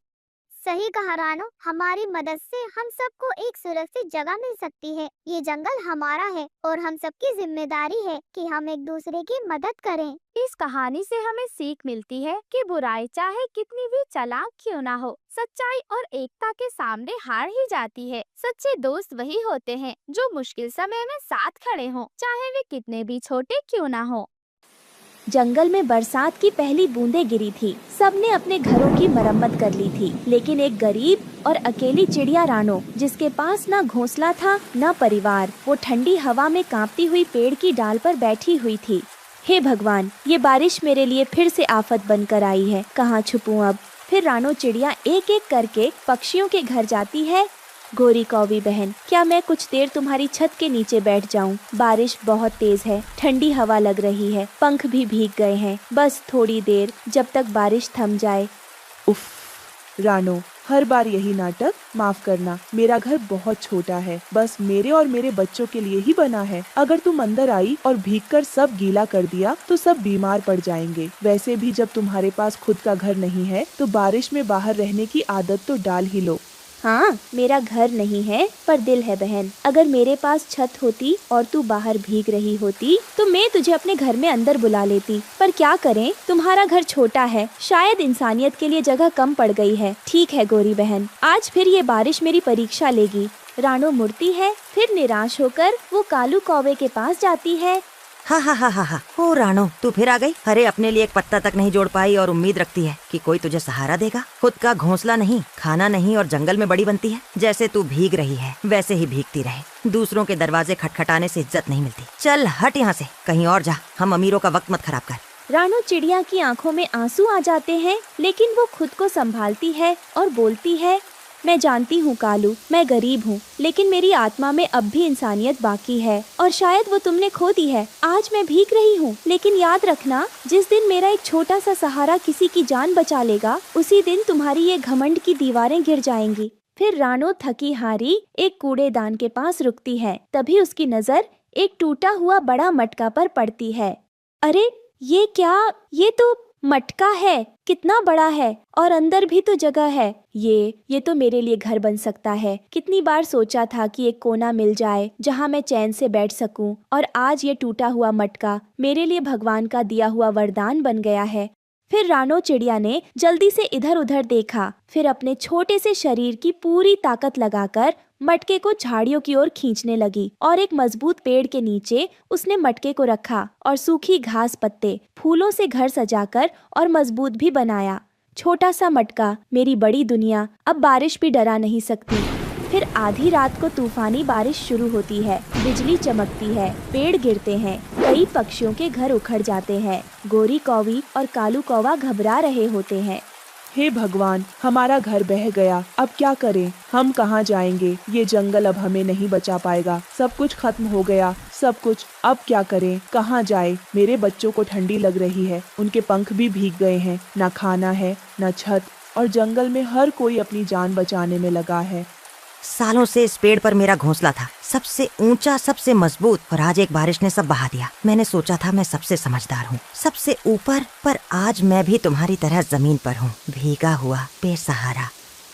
सही कहा रानो, हमारी मदद से हम सबको एक सुरक्षित जगह मिल सकती है। ये जंगल हमारा है और हम सबकी जिम्मेदारी है कि हम एक दूसरे की मदद करें। इस कहानी से हमें सीख मिलती है कि बुराई चाहे कितनी भी चालाक क्यों ना हो, सच्चाई और एकता के सामने हार ही जाती है। सच्चे दोस्त वही होते हैं जो मुश्किल समय में साथ खड़े हों, चाहे वे कितने भी छोटे क्यों ना हो। जंगल में बरसात की पहली बूंदें गिरी थी। सबने अपने घरों की मरम्मत कर ली थी, लेकिन एक गरीब और अकेली चिड़िया रानो, जिसके पास न घोंसला था न परिवार, वो ठंडी हवा में कांपती हुई पेड़ की डाल पर बैठी हुई थी। हे भगवान, ये बारिश मेरे लिए फिर से आफत बनकर आई है, कहाँ छुपूं अब। फिर रानो चिड़िया एक एक करके पक्षियों के घर जाती है। गौरी कौवी बहन, क्या मैं कुछ देर तुम्हारी छत के नीचे बैठ जाऊं? बारिश बहुत तेज है, ठंडी हवा लग रही है, पंख भी भीग गए हैं। बस थोड़ी देर, जब तक बारिश थम जाए। उफ, रानो, हर बार यही नाटक। माफ करना, मेरा घर बहुत छोटा है, बस मेरे और मेरे बच्चों के लिए ही बना है। अगर तुम अंदर आई और भीगकर सब गीला कर दिया तो सब बीमार पड़ जाएंगे। वैसे भी जब तुम्हारे पास खुद का घर नहीं है तो बारिश में बाहर रहने की आदत तो डाल ही लो। हाँ, मेरा घर नहीं है पर दिल है बहन। अगर मेरे पास छत होती और तू बाहर भीग रही होती तो मैं तुझे अपने घर में अंदर बुला लेती। पर क्या करें, तुम्हारा घर छोटा है, शायद इंसानियत के लिए जगह कम पड़ गई है। ठीक है गौरी बहन, आज फिर ये बारिश मेरी परीक्षा लेगी। रानो मुड़ती है, फिर निराश होकर वो कालू कौवे के पास जाती है। हा हा हा हा हा, ओ रानो, तू फिर आ गई। अरे अपने लिए एक पत्ता तक नहीं जोड़ पाई और उम्मीद रखती है कि कोई तुझे सहारा देगा। खुद का घोंसला नहीं, खाना नहीं और जंगल में बड़ी बनती है। जैसे तू भीग रही है वैसे ही भीगती रहे। दूसरों के दरवाजे खटखटाने से इज्जत नहीं मिलती। चल हट यहाँ से, कहीं और जा, हम अमीरों का वक्त मत खराब कर। रानो चिड़िया की आंखों में आंसू आ जाते हैं, लेकिन वो खुद को संभालती है और बोलती है, मैं जानती हूँ कालू, मैं गरीब हूँ, लेकिन मेरी आत्मा में अब भी इंसानियत बाकी है और शायद वो तुमने खो दी है। आज मैं भीग रही हूँ, लेकिन याद रखना, जिस दिन मेरा एक छोटा सा सहारा किसी की जान बचा लेगा, उसी दिन तुम्हारी ये घमंड की दीवारें गिर जाएंगी। फिर रानो थकी हारी एक कूड़ेदान के पास रुकती है। तभी उसकी नजर एक टूटा हुआ बड़ा मटका पर पड़ती है। अरे ये क्या, ये तो मटका है, कितना बड़ा है और अंदर भी तो जगह है। ये तो मेरे लिए घर बन सकता है। कितनी बार सोचा था कि एक कोना मिल जाए जहाँ मैं चैन से बैठ सकूं, और आज ये टूटा हुआ मटका मेरे लिए भगवान का दिया हुआ वरदान बन गया है। फिर रानो चिड़िया ने जल्दी से इधर उधर देखा, फिर अपने छोटे से शरीर की पूरी ताकत लगाकर मटके को झाड़ियों की ओर खींचने लगी और एक मजबूत पेड़ के नीचे उसने मटके को रखा और सूखी घास, पत्ते, फूलों से घर सजाकर और मजबूत भी बनाया। छोटा सा मटका, मेरी बड़ी दुनिया, अब बारिश भी डरा नहीं सकती। फिर आधी रात को तूफानी बारिश शुरू होती है, बिजली चमकती है, पेड़ गिरते हैं, कई पक्षियों के घर उखड़ जाते हैं। गौरी कौवी और कालू कौवा घबरा रहे होते हैं। हे भगवान, हमारा घर बह गया, अब क्या करें? हम कहाँ जाएंगे? ये जंगल अब हमें नहीं बचा पाएगा। सब कुछ खत्म हो गया, सब कुछ। अब क्या करें? कहाँ जाए? मेरे बच्चों को ठंडी लग रही है, उनके पंख भी भीग गए हैं। ना खाना है, ना छत, और जंगल में हर कोई अपनी जान बचाने में लगा है। सालों से इस पेड़ पर मेरा घोंसला था, सबसे ऊंचा, सबसे मजबूत, और आज एक बारिश ने सब बहा दिया। मैंने सोचा था मैं सबसे समझदार हूँ, सबसे ऊपर, पर आज मैं भी तुम्हारी तरह जमीन पर हूँ, भीगा हुआ, बेसहारा।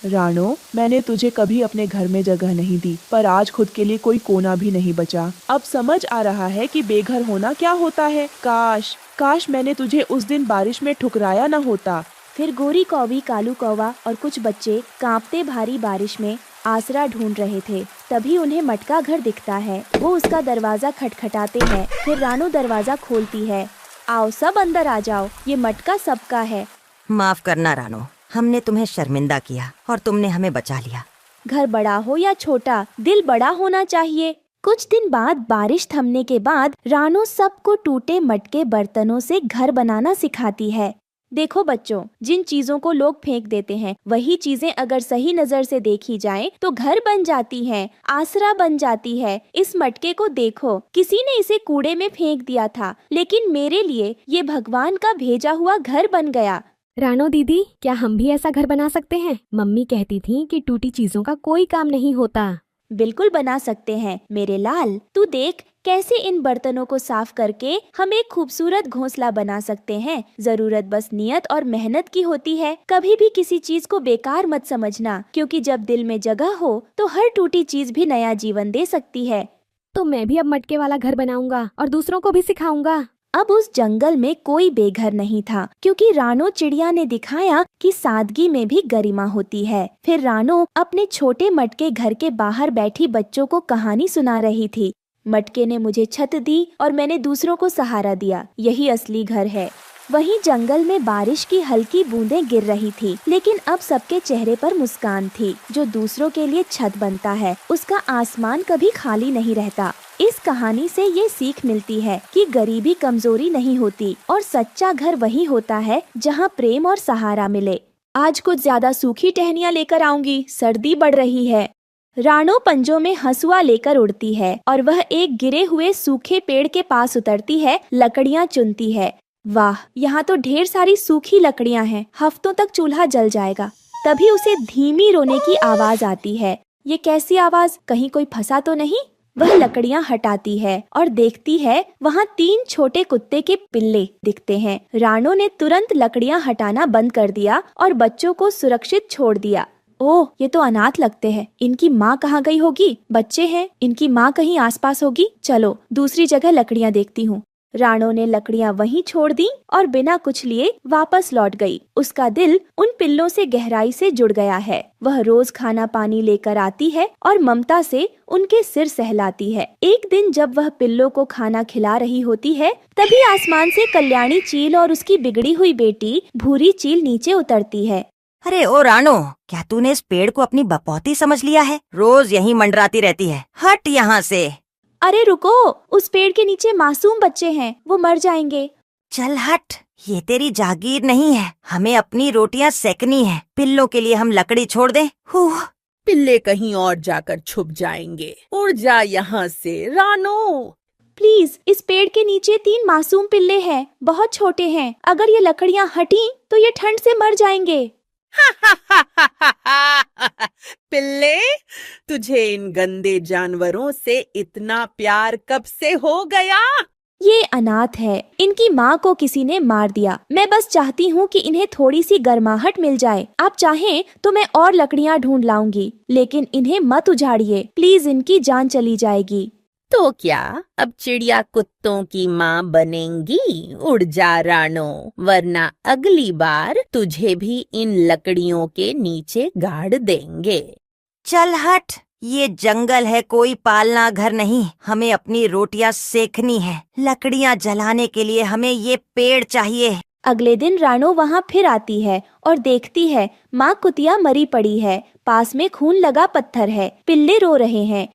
रानो, मैंने तुझे कभी अपने घर में जगह नहीं दी, पर आज खुद के लिए कोई कोना भी नहीं बचा। अब समझ आ रहा है कि बेघर होना क्या होता है। काश मैंने तुझे उस दिन बारिश में ठुकराया न होता। फिर गोरी कौवी, कालू कौवा और कुछ बच्चे कांपते भारी बारिश में आसरा ढूंढ रहे थे। तभी उन्हें मटका घर दिखता है। वो उसका दरवाजा खटखटाते हैं। फिर रानो दरवाजा खोलती है। आओ सब अंदर आ जाओ, ये मटका सबका है। माफ करना रानो, हमने तुम्हें शर्मिंदा किया और तुमने हमें बचा लिया। घर बड़ा हो या छोटा, दिल बड़ा होना चाहिए। कुछ दिन बाद बारिश थमने के बाद रानो सबको टूटे मटके बर्तनों से घर बनाना सिखाती है। देखो बच्चों, जिन चीजों को लोग फेंक देते हैं, वही चीजें अगर सही नजर से देखी जाएं, तो घर बन जाती हैं, आसरा बन जाती है। इस मटके को देखो, किसी ने इसे कूड़े में फेंक दिया था, लेकिन मेरे लिए ये भगवान का भेजा हुआ घर बन गया। रानो दीदी, क्या हम भी ऐसा घर बना सकते हैं? मम्मी कहती थी कि टूटी चीजों का कोई काम नहीं होता। बिल्कुल बना सकते हैं मेरे लाल। तू देख कैसे इन बर्तनों को साफ करके हम एक खूबसूरत घोंसला बना सकते हैं। जरूरत बस नियत और मेहनत की होती है। कभी भी किसी चीज को बेकार मत समझना, क्योंकि जब दिल में जगह हो तो हर टूटी चीज भी नया जीवन दे सकती है। तो मैं भी अब मटके वाला घर बनाऊंगा और दूसरों को भी सिखाऊंगा। अब उस जंगल में कोई बेघर नहीं था, क्योंकि रानो चिड़िया ने दिखाया कि सादगी में भी गरिमा होती है। फिर रानो अपने छोटे मटके घर के बाहर बैठी बच्चों को कहानी सुना रही थी। मटके ने मुझे छत दी और मैंने दूसरों को सहारा दिया, यही असली घर है। वहीं जंगल में बारिश की हल्की बूंदें गिर रही थी, लेकिन अब सबके चेहरे पर मुस्कान थी। जो दूसरों के लिए छत बनता है, उसका आसमान कभी खाली नहीं रहता। इस कहानी से ये सीख मिलती है कि गरीबी कमजोरी नहीं होती और सच्चा घर वही होता है जहाँ प्रेम और सहारा मिले। आज कुछ ज्यादा सूखी टहनियाँ लेकर आऊंगी, सर्दी बढ़ रही है। रानो पंजों में हंसुआ लेकर उड़ती है और वह एक गिरे हुए सूखे पेड़ के पास उतरती है, लकड़ियाँ चुनती है। वाह, यहाँ तो ढेर सारी सूखी लकड़ियाँ हैं, हफ्तों तक चूल्हा जल जाएगा। तभी उसे धीमी रोने की आवाज आती है। ये कैसी आवाज? कहीं कोई फंसा तो नहीं? वह लकड़ियाँ हटाती है और देखती है वहाँ 3 छोटे कुत्ते के पिल्ले दिखते हैं। रानो ने तुरंत लकड़ियाँ हटाना बंद कर दिया और बच्चों को सुरक्षित छोड़ दिया। ओह, ये तो अनाथ लगते हैं। इनकी माँ कहाँ गई होगी? बच्चे हैं, इनकी माँ कहीं आसपास होगी। चलो दूसरी जगह लकड़ियाँ देखती हूँ। रानो ने लकड़ियाँ वहीं छोड़ दी और बिना कुछ लिए वापस लौट गई। उसका दिल उन पिल्लों से गहराई से जुड़ गया है। वह रोज खाना पानी लेकर आती है और ममता से उनके सिर सहलाती है। एक दिन जब वह पिल्लों को खाना खिला रही होती है, तभी आसमान से कल्याणी चील और उसकी बिगड़ी हुई बेटी भूरी चील नीचे उतरती है। अरे ओ रानो, क्या तूने इस पेड़ को अपनी बपौती समझ लिया है? रोज यहीं मंडराती रहती है। हट यहाँ से। अरे रुको, उस पेड़ के नीचे मासूम बच्चे हैं, वो मर जाएंगे। चल हट, ये तेरी जागीर नहीं है। हमें अपनी रोटियां सेकनी है। पिल्लों के लिए हम लकड़ी छोड़ दें? पिल्ले कहीं और जाकर छुप जाएंगे। उड़ जा यहाँ से रानो। प्लीज, इस पेड़ के नीचे 3 मासूम पिल्ले हैं, बहुत छोटे हैं। अगर ये लकड़ियाँ हटी तो ये ठंड से मर जाएंगे। पिल्ले, तुझे इन गंदे जानवरों से इतना प्यार कब से हो गया? ये अनाथ है, इनकी माँ को किसी ने मार दिया। मैं बस चाहती हूँ कि इन्हें थोड़ी सी गर्माहट मिल जाए। आप चाहें तो मैं और लकड़ियाँ ढूंढ लाऊंगी, लेकिन इन्हें मत उजाड़िए प्लीज, इनकी जान चली जाएगी। तो क्या अब चिड़िया कुत्तों की माँ बनेंगी? उड़ जा रानो, वरना अगली बार तुझे भी इन लकड़ियों के नीचे गाड़ देंगे। चल हट, ये जंगल है, कोई पालना घर नहीं। हमें अपनी रोटियां सेकनी है। लकड़ियां जलाने के लिए हमें ये पेड़ चाहिए। अगले दिन रानो वहाँ फिर आती है और देखती है माँ कुतिया मरी पड़ी है। पास में खून लगा पत्थर है, पिल्ले रो रहे हैं।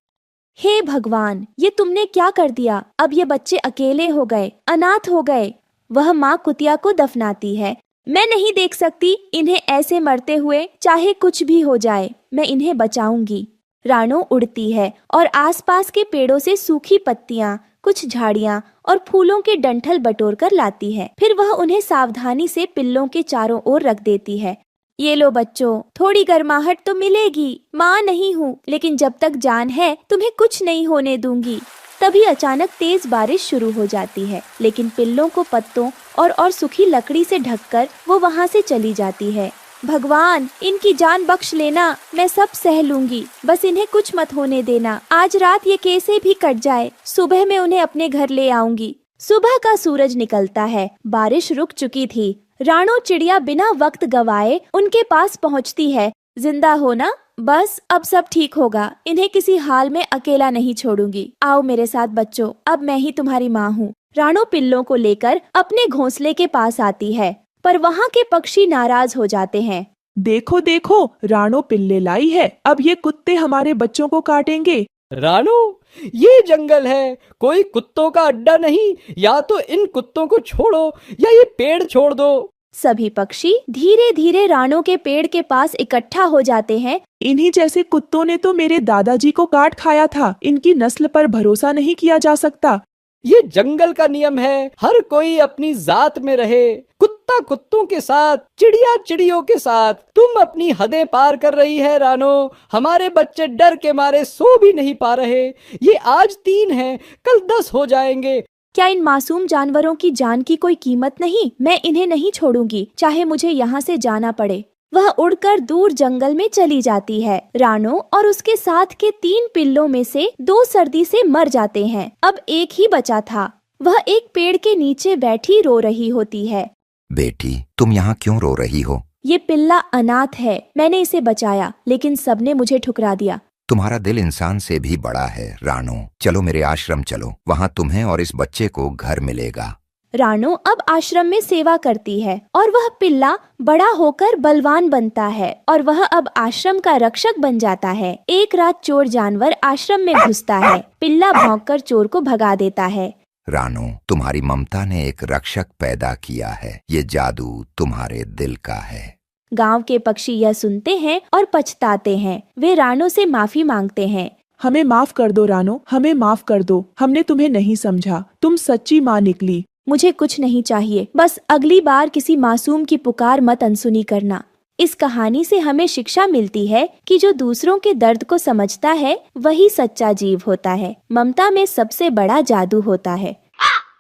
हे भगवान, ये तुमने क्या कर दिया? अब ये बच्चे अकेले हो गए, अनाथ हो गए। वह माँ कुतिया को दफनाती है। मैं नहीं देख सकती इन्हें ऐसे मरते हुए, चाहे कुछ भी हो जाए, मैं इन्हें बचाऊंगी। रानो उड़ती है और आसपास के पेड़ों से सूखी पत्तियां, कुछ झाड़ियां और फूलों के डंठल बटोर कर लाती है। फिर वह उन्हें सावधानी से पिल्लों के चारों ओर रख देती है। ये लो बच्चों, थोड़ी गर्माहट तो मिलेगी। माँ नहीं हूँ, लेकिन जब तक जान है तुम्हें कुछ नहीं होने दूंगी। तभी अचानक तेज बारिश शुरू हो जाती है, लेकिन पिल्लों को पत्तों और सूखी लकड़ी से ढककर वो वहाँ से चली जाती है। भगवान इनकी जान बख्श लेना, मैं सब सह लूंगी, बस इन्हें कुछ मत होने देना। आज रात ये कैसे भी कट जाए, सुबह मैं उन्हें अपने घर ले आऊंगी। सुबह का सूरज निकलता है, बारिश रुक चुकी थी। राणो चिड़िया बिना वक्त गवाए उनके पास पहुंचती है। जिंदा हो ना? बस अब सब ठीक होगा, इन्हें किसी हाल में अकेला नहीं छोड़ूंगी। आओ मेरे साथ बच्चों, अब मैं ही तुम्हारी माँ हूँ। राणो पिल्लों को लेकर अपने घोंसले के पास आती है, पर वहाँ के पक्षी नाराज हो जाते हैं। देखो देखो, राणो पिल्ले लाई है, अब ये कुत्ते हमारे बच्चों को काटेंगे। राणो, ये जंगल है, कोई कुत्तों का अड्डा नहीं। या तो इन कुत्तों को छोड़ो या ये पेड़ छोड़ दो। सभी पक्षी धीरे धीरे राणो के पेड़ के पास इकट्ठा हो जाते हैं। इन्हीं जैसे कुत्तों ने तो मेरे दादाजी को काट खाया था, इनकी नस्ल पर भरोसा नहीं किया जा सकता। ये जंगल का नियम है, हर कोई अपनी जात में रहे। कुत्ता कुत्तों के साथ, चिड़िया चिड़ियों के साथ। तुम अपनी हदें पार कर रही है रानो। हमारे बच्चे डर के मारे सो भी नहीं पा रहे। ये आज 3 हैं, कल 10 हो जाएंगे। क्या इन मासूम जानवरों की जान की कोई कीमत नहीं? मैं इन्हें नहीं छोड़ूंगी, चाहे मुझे यहाँ से जाना पड़े। वह उड़कर दूर जंगल में चली जाती है। राणो और उसके साथ के 3 पिल्लों में से 2 सर्दी से मर जाते हैं। अब एक ही बचा था। वह एक पेड़ के नीचे बैठी रो रही होती है। बेटी, तुम यहाँ क्यों रो रही हो? ये पिल्ला अनाथ है, मैंने इसे बचाया, लेकिन सबने मुझे ठुकरा दिया। तुम्हारा दिल इंसान से भी बड़ा है राणो। चलो मेरे आश्रम चलो, वहाँ तुम्हें और इस बच्चे को घर मिलेगा। राणो अब आश्रम में सेवा करती है और वह पिल्ला बड़ा होकर बलवान बनता है और वह अब आश्रम का रक्षक बन जाता है। एक रात चोर जानवर आश्रम में घुसता है। पिल्ला भौंककर चोर को भगा देता है। राणो, तुम्हारी ममता ने एक रक्षक पैदा किया है। ये जादू तुम्हारे दिल का है। गांव के पक्षी यह सुनते हैं और पछताते हैं। वे राणो से माफी मांगते हैं। हमें माफ कर दो राणो, हमें माफ कर दो। हमने तुम्हें नहीं समझा, तुम सच्ची माँ निकली। मुझे कुछ नहीं चाहिए, बस अगली बार किसी मासूम की पुकार मत अनसुनी करना। इस कहानी से हमें शिक्षा मिलती है कि जो दूसरों के दर्द को समझता है वही सच्चा जीव होता है। ममता में सबसे बड़ा जादू होता है।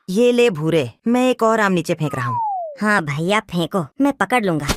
ये ले भूरे, मैं एक और आम नीचे फेंक रहा हूँ। हाँ भैया फेंको, मैं पकड़ लूंगा।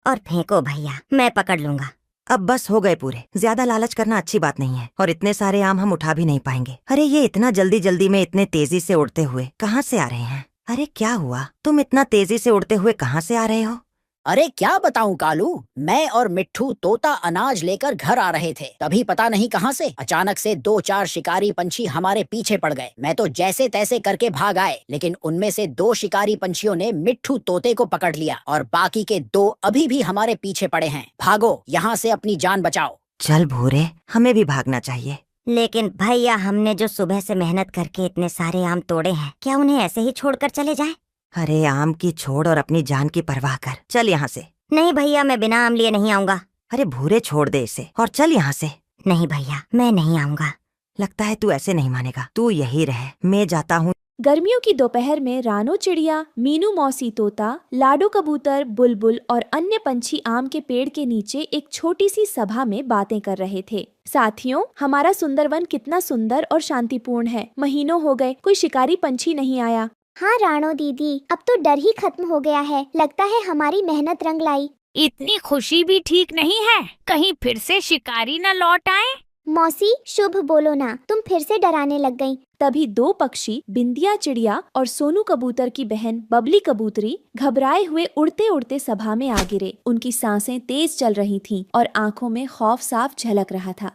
और फेंको भैया, मैं पकड़ लूंगा। अब बस हो गए पूरे। ज्यादा लालच करना अच्छी बात नहीं है, और इतने सारे आम हम उठा भी नहीं पाएंगे। अरे ये इतना जल्दी जल्दी में इतने तेजी से उड़ते हुए कहाँ से आ रहे हैं? अरे क्या हुआ, तुम इतना तेजी से उड़ते हुए कहाँ से आ रहे हो? अरे क्या बताऊं कालू, मैं और मिट्ठू तोता अनाज लेकर घर आ रहे थे। तभी पता नहीं कहां से अचानक से 2-4 शिकारी पंछी हमारे पीछे पड़ गए। मैं तो जैसे तैसे करके भाग आए, लेकिन उनमें से 2 शिकारी पंछियों ने मिट्ठू तोते को पकड़ लिया और बाकी के 2 अभी भी हमारे पीछे पड़े हैं। भागो, यहाँ से अपनी जान बचाओ। चल भूरे, हमें भी भागना चाहिए। लेकिन भैया, हमने जो सुबह से मेहनत करके इतने सारे आम तोड़े हैं, क्या उन्हें ऐसे ही छोड़कर चले जाएं? अरे आम की छोड़ और अपनी जान की परवाह कर। चल यहाँ से। नहीं भैया, मैं बिना आम लिए नहीं आऊंगा। अरे भूरे, छोड़ दे इसे और चल यहाँ से। नहीं भैया, मैं नहीं आऊंगा। लगता है तू ऐसे नहीं मानेगा। तू यही रह, मैं जाता हूँ। गर्मियों की दोपहर में रानो चिड़िया, मीनू मौसी तोता, लाडो कबूतर, बुलबुल और अन्य पंछी आम के पेड़ के नीचे एक छोटी सी सभा में बातें कर रहे थे। साथियों, हमारा सुंदरवन कितना सुंदर और शांतिपूर्ण है। महीनों हो गए, कोई शिकारी पंछी नहीं आया। हाँ राणो दीदी, अब तो डर ही खत्म हो गया है। लगता है हमारी मेहनत रंग लाई। इतनी खुशी भी ठीक नहीं है, कहीं फिर से शिकारी न लौट आए। मौसी, शुभ बोलो ना, तुम फिर से डराने लग गईं। तभी 2 पक्षी, बिंदिया चिड़िया और सोनू कबूतर की बहन बबली कबूतरी, घबराए हुए उड़ते उड़ते सभा में आ गिरे। उनकी सांसें तेज चल रही थीं और आंखों में खौफ साफ झलक रहा था।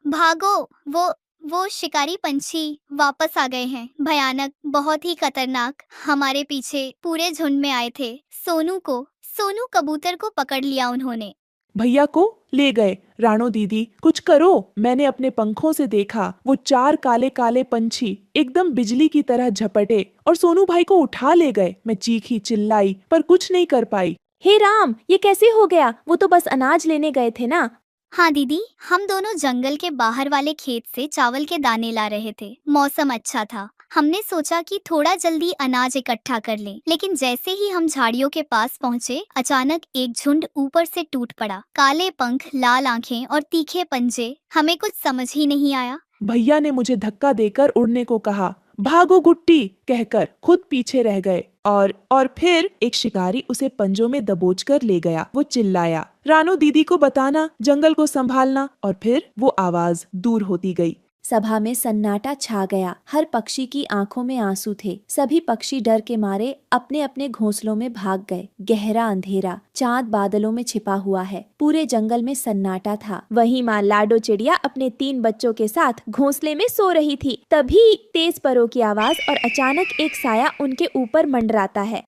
भागो, वो शिकारी पंछी वापस आ गए हैं। भयानक, बहुत ही खतरनाक। हमारे पीछे पूरे झुंड में आए थे। सोनू कबूतर को पकड़ लिया उन्होंने। भैया को ले गए। राणो दीदी, कुछ करो। मैंने अपने पंखों से देखा, वो 4 काले काले पंछी एकदम बिजली की तरह झपटे और सोनू भाई को उठा ले गए। मैं चीखी चिल्लाई पर कुछ नहीं कर पाई। हे राम, ये कैसे हो गया? वो तो बस अनाज लेने गए थे ना। हाँ दीदी, हम दोनों जंगल के बाहर वाले खेत से चावल के दाने ला रहे थे। मौसम अच्छा था, हमने सोचा कि थोड़ा जल्दी अनाज इकट्ठा कर लें। लेकिन जैसे ही हम झाड़ियों के पास पहुँचे, अचानक एक झुंड ऊपर से टूट पड़ा। काले पंख, लाल आंखें और तीखे पंजे। हमें कुछ समझ ही नहीं आया। भैया ने मुझे धक्का देकर उड़ने को कहा। भागो गुट्टी कहकर खुद पीछे रह गए। और फिर एक शिकारी उसे पंजों में दबोचकर ले गया। वो चिल्लाया, रानो दीदी को बताना, जंगल को संभालना, और फिर वो आवाज दूर होती गई। सभा में सन्नाटा छा गया। हर पक्षी की आंखों में आंसू थे। सभी पक्षी डर के मारे अपने अपने घोंसलों में भाग गए। गहरा अंधेरा, चांद बादलों में छिपा हुआ है। पूरे जंगल में सन्नाटा था। वहीं माँ लाडो चिड़िया अपने 3 बच्चों के साथ घोंसले में सो रही थी। तभी तेज परों की आवाज और अचानक एक साया उनके ऊपर मंडराता है।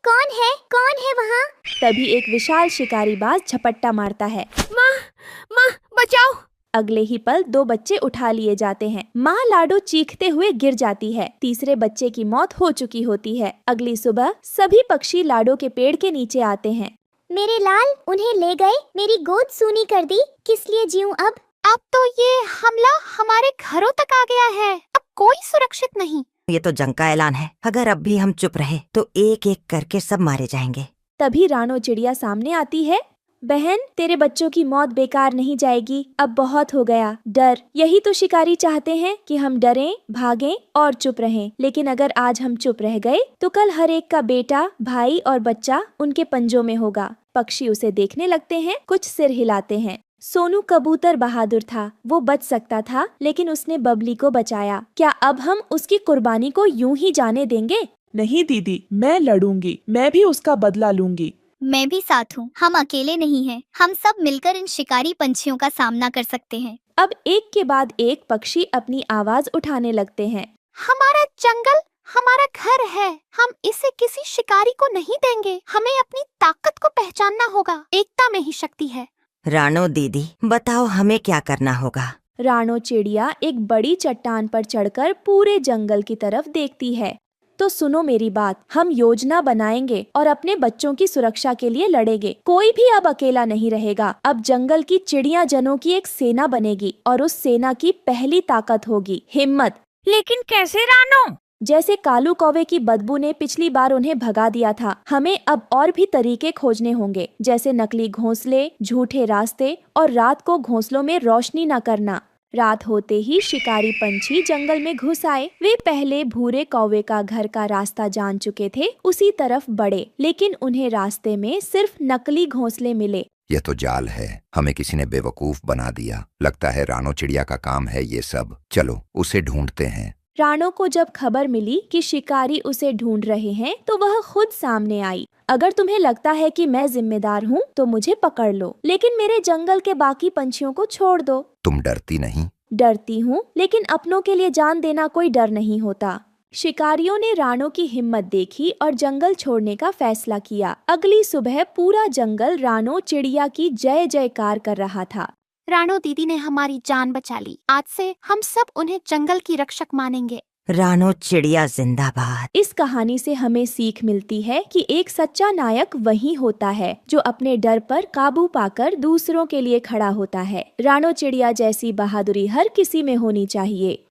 कौन है वहाँ? तभी एक विशाल शिकारी बाज झपट्टा मारता है। माँ बचाओ। अगले ही पल 2 बच्चे उठा लिए जाते हैं। माँ लाडो चीखते हुए गिर जाती है। तीसरे बच्चे की मौत हो चुकी होती है। अगली सुबह सभी पक्षी लाडो के पेड़ के नीचे आते हैं। मेरे लाल, उन्हें ले गए, मेरी गोद सूनी कर दी, किस लिए जीऊं अब? अब तो ये हमला हमारे घरों तक आ गया है। अब कोई सुरक्षित नहीं। ये तो जंग का ऐलान है। अगर अब भी हम चुप रहे तो एक एक करके सब मारे जाएंगे। तभी रानो चिड़िया सामने आती है। बहन, तेरे बच्चों की मौत बेकार नहीं जाएगी। अब बहुत हो गया डर। यही तो शिकारी चाहते हैं कि हम डरें, भागें और चुप रहें। लेकिन अगर आज हम चुप रह गए तो कल हर एक का बेटा, भाई और बच्चा उनके पंजों में होगा। पक्षी उसे देखने लगते हैं, कुछ सिर हिलाते हैं। सोनू कबूतर बहादुर था। वो बच सकता था, लेकिन उसने बबली को बचाया। क्या अब हम उसकी कुर्बानी को यूं ही जाने देंगे? नहीं दीदी, मैं लड़ूंगी। मैं भी उसका बदला लूंगी। मैं भी साथ हूँ। हम अकेले नहीं हैं। हम सब मिलकर इन शिकारी पंछियों का सामना कर सकते हैं। अब एक के बाद एक पक्षी अपनी आवाज उठाने लगते हैं। हमारा जंगल हमारा घर है। हम इसे किसी शिकारी को नहीं देंगे। हमें अपनी ताकत को पहचानना होगा। एकता में ही शक्ति है। रानो दीदी, बताओ हमें क्या करना होगा? रानो चिड़िया एक बड़ी चट्टान पर चढ़कर पूरे जंगल की तरफ देखती है। तो सुनो मेरी बात, हम योजना बनाएंगे और अपने बच्चों की सुरक्षा के लिए लड़ेंगे। कोई भी अब अकेला नहीं रहेगा। अब जंगल की चिड़िया जनों की एक सेना बनेगी और उस सेना की पहली ताकत होगी हिम्मत। लेकिन कैसे रानो? जैसे कालू कौवे की बदबू ने पिछली बार उन्हें भगा दिया था, हमें अब और भी तरीके खोजने होंगे। जैसे नकली घोंसले, झूठे रास्ते और रात को घोंसलों में रोशनी न करना। रात होते ही शिकारी पंछी जंगल में घुस आए। वे पहले भूरे कौवे का घर का रास्ता जान चुके थे, उसी तरफ बढ़े, लेकिन उन्हें रास्ते में सिर्फ नकली घोंसले मिले। यह तो जाल है। हमें किसी ने बेवकूफ बना दिया। लगता है रानो चिड़िया का काम है ये सब। चलो उसे ढूंढते हैं। रानो को जब खबर मिली कि शिकारी उसे ढूंढ रहे हैं तो वह खुद सामने आई। अगर तुम्हें लगता है कि मैं जिम्मेदार हूँ तो मुझे पकड़ लो, लेकिन मेरे जंगल के बाकी पंछियों को छोड़ दो। तुम डरती नहीं? डरती हूँ, लेकिन अपनों के लिए जान देना कोई डर नहीं होता। शिकारियों ने रानो की हिम्मत देखी और जंगल छोड़ने का फैसला किया। अगली सुबह पूरा जंगल रानो चिड़िया की जय जयकार कर रहा था। रानो दीदी ने हमारी जान बचा ली। आज से हम सब उन्हें जंगल की रक्षक मानेंगे। रानो चिड़िया जिंदाबाद। इस कहानी से हमें सीख मिलती है कि एक सच्चा नायक वही होता है जो अपने डर पर काबू पाकर दूसरों के लिए खड़ा होता है। रानो चिड़िया जैसी बहादुरी हर किसी में होनी चाहिए।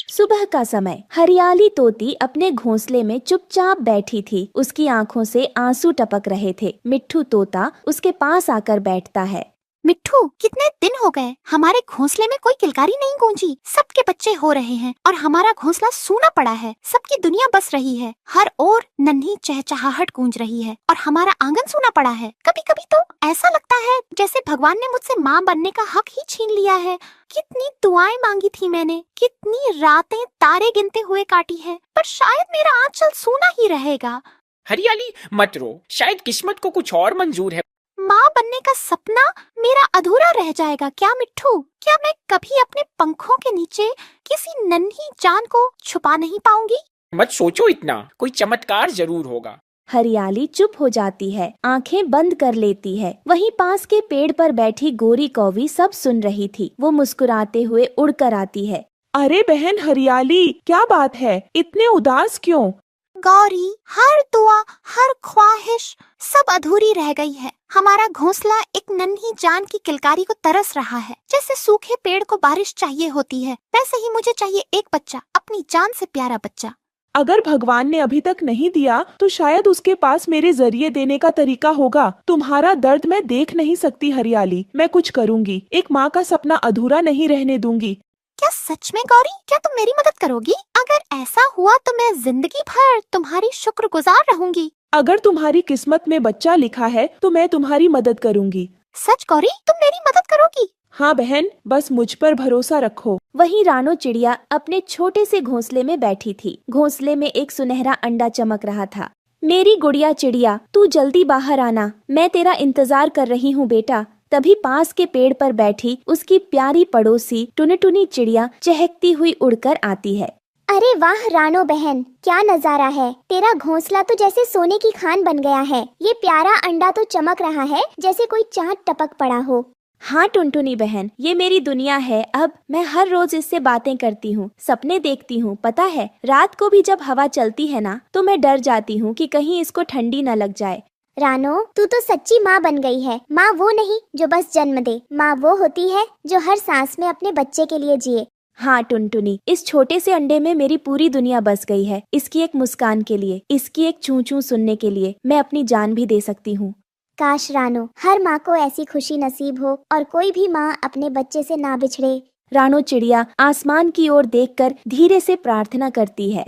सुबह का समय, हरियाली तोती अपने घोंसले में चुपचाप बैठी थी। उसकी आंखों से आंसू टपक रहे थे। मिट्ठू तोता उसके पास आकर बैठता है। मिट्ठू, कितने दिन हो गए हमारे घोंसले में कोई किलकारी नहीं गूंजी। सबके बच्चे हो रहे हैं और हमारा घोंसला सूना पड़ा है। सबकी दुनिया बस रही है। हर ओर नन्ही चहचहाहट गूंज रही है और हमारा आंगन सूना पड़ा है। कभी कभी तो ऐसा लगता है जैसे भगवान ने मुझसे माँ बनने का हक ही छीन लिया है। कितनी दुआएं मांगी थी मैंने, कितनी रातें तारे गिनते हुए काटी है, पर शायद मेरा आंचल सूना ही रहेगा। हरियाली मत रो, शायद किस्मत को कुछ और मंजूर है। माँ बनने का सपना मेरा अधूरा रह जाएगा क्या मिट्ठू? क्या मैं कभी अपने पंखों के नीचे किसी नन्ही जान को छुपा नहीं पाऊंगी? मत सोचो इतना, कोई चमत्कार जरूर होगा। हरियाली चुप हो जाती है, आंखें बंद कर लेती है। वहीं पास के पेड़ पर बैठी गोरी कौवी सब सुन रही थी। वो मुस्कुराते हुए उड़कर आती है। अरे बहन हरियाली, क्या बात है? इतने उदास क्यों? गौरी, हर दुआ, हर ख्वाहिश सब अधूरी रह गई है। हमारा घोंसला एक नन्ही जान की किलकारी को तरस रहा है। जैसे सूखे पेड़ को बारिश चाहिए होती है, वैसे ही मुझे चाहिए एक बच्चा, अपनी जान से प्यारा बच्चा। अगर भगवान ने अभी तक नहीं दिया तो शायद उसके पास मेरे जरिए देने का तरीका होगा। तुम्हारा दर्द मैं देख नहीं सकती हरियाली, मैं कुछ करूंगी। एक माँ का सपना अधूरा नहीं रहने दूंगी। क्या क्या सच में गौरी? क्या तुम मेरी मदद करोगी? अगर ऐसा हुआ तो मैं जिंदगी भर तुम्हारी शुक्रगुजार रहूंगी। अगर तुम्हारी किस्मत में बच्चा लिखा है तो मैं तुम्हारी मदद करूंगी। सच गौरी, तुम मेरी मदद करोगी? हाँ बहन, बस मुझ पर भरोसा रखो। वहीं रानो चिड़िया अपने छोटे से घोंसले में बैठी थी। घोंसले में एक सुनहरा अंडा चमक रहा था। मेरी गुड़िया चिड़िया, तू जल्दी बाहर आना, मैं तेरा इंतजार कर रही हूँ बेटा। तभी पास के पेड़ पर बैठी उसकी प्यारी पड़ोसी टुनटुनी चिड़िया चहकती हुई उड़कर आती है। अरे वाह रानो बहन, क्या नजारा है। तेरा घोंसला तो जैसे सोने की खान बन गया है। ये प्यारा अंडा तो चमक रहा है जैसे कोई चांद टपक पड़ा हो। हाँ टुनटुनी बहन, ये मेरी दुनिया है। अब मैं हर रोज इससे बातें करती हूँ, सपने देखती हूँ। पता है, रात को भी जब हवा चलती है ना तो मैं डर जाती हूँ कि कहीं इसको ठंडी न लग जाए। रानो, तू तो सच्ची माँ बन गई है। माँ वो नहीं जो बस जन्म दे, माँ वो होती है जो हर सांस में अपने बच्चे के लिए जिए। हाँ टुनटुनी, इस छोटे से अंडे में मेरी पूरी दुनिया बस गई है। इसकी एक मुस्कान के लिए, इसकी एक चूं चूं सुनने के लिए मैं अपनी जान भी दे सकती हूँ। काश रानो, हर माँ को ऐसी खुशी नसीब हो और कोई भी माँ अपने बच्चे से ना बिछड़े। रानो चिड़िया आसमान की ओर देखकर धीरे से प्रार्थना करती है।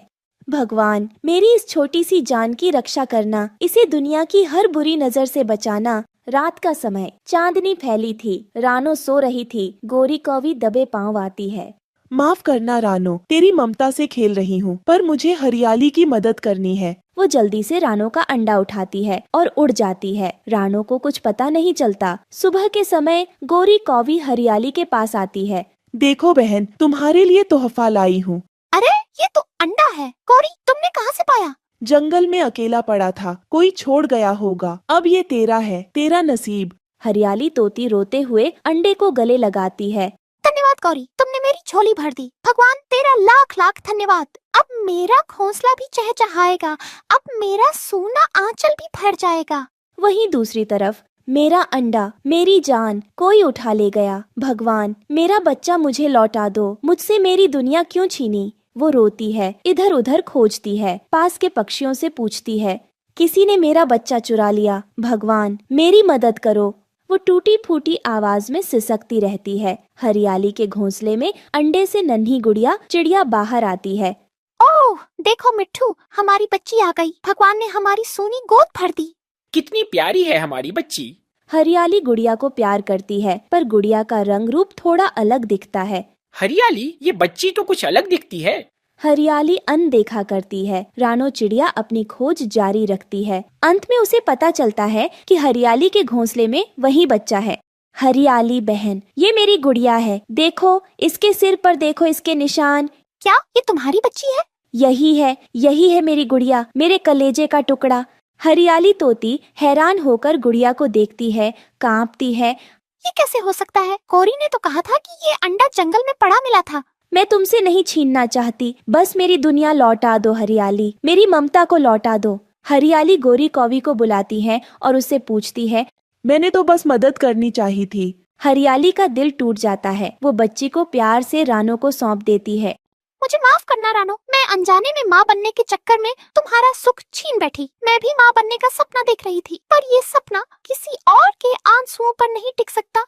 भगवान, मेरी इस छोटी सी जान की रक्षा करना, इसे दुनिया की हर बुरी नजर से बचाना। रात का समय, चांदनी फैली थी, रानो सो रही थी। गोरी कौवी दबे पांव आती है। माफ करना रानो, तेरी ममता से खेल रही हूँ, पर मुझे हरियाली की मदद करनी है। वो जल्दी से रानो का अंडा उठाती है और उड़ जाती है। रानो को कुछ पता नहीं चलता। सुबह के समय गोरी कौवी हरियाली के पास आती है। देखो बहन, तुम्हारे लिए तोहफा लाई हूँ। अरे ये तो अंडा है। गौरी, तुमने कहाँ से पाया? जंगल में अकेला पड़ा था, कोई छोड़ गया होगा। अब ये तेरा है, तेरा नसीब। हरियाली तोती रोते हुए अंडे को गले लगाती है। धन्यवाद गौरी, तुमने मेरी झोली भर दी। भगवान तेरा लाख लाख धन्यवाद। अब मेरा घोंसला भी चहचहाएगा, अब मेरा सोना आंचल भी भर जाएगा। वहीं दूसरी तरफ, मेरा अंडा, मेरी जान कोई उठा ले गया। भगवान, मेरा बच्चा मुझे लौटा दो, मुझसे मेरी दुनिया क्यों छीनी? वो रोती है, इधर उधर खोजती है, पास के पक्षियों से पूछती है, किसी ने मेरा बच्चा चुरा लिया। भगवान, मेरी मदद करो। वो टूटी फूटी आवाज में सिसकती रहती है। हरियाली के घोंसले में अंडे से नन्ही गुड़िया चिड़िया बाहर आती है। ओह देखो मिट्ठू, हमारी बच्ची आ गई। भगवान ने हमारी सोनी गोद भर दी। कितनी प्यारी है हमारी बच्ची। हरियाली गुड़िया को प्यार करती है, पर गुड़िया का रंग रूप थोड़ा अलग दिखता है। हरियाली, ये बच्ची तो कुछ अलग दिखती है। हरियाली अनदेखा करती है। रानो चिड़िया अपनी खोज जारी रखती है। अंत में उसे पता चलता है कि हरियाली के घोंसले में वही बच्चा है। हरियाली बहन, ये मेरी गुड़िया है। देखो, इसके सिर पर देखो इसके निशान। क्या ये तुम्हारी बच्ची है? यही है मेरी गुड़िया, मेरे कलेजे का टुकड़ा। हरियाली तोती हैरान होकर गुड़िया को देखती है, कांपती है। ये कैसे हो सकता है? गौरी ने तो कहा था कि ये अंडा जंगल में पड़ा मिला था। मैं तुमसे नहीं छीनना चाहती, बस मेरी दुनिया लौटा दो हरियाली, मेरी ममता को लौटा दो। हरियाली गोरी कौवी को बुलाती है और उससे पूछती है, मैंने तो बस मदद करनी चाहिए थी। हरियाली का दिल टूट जाता है। वो बच्ची को प्यार से रानो को सौंप देती है। मुझे माफ करना रानो, मैं अनजाने में माँ बनने के चक्कर में तुम्हारा सुख छीन बैठी। मैं भी माँ बनने का सपना देख रही थी, पर ये सपना किसी और के आंसुओं पर नहीं टिक सकता।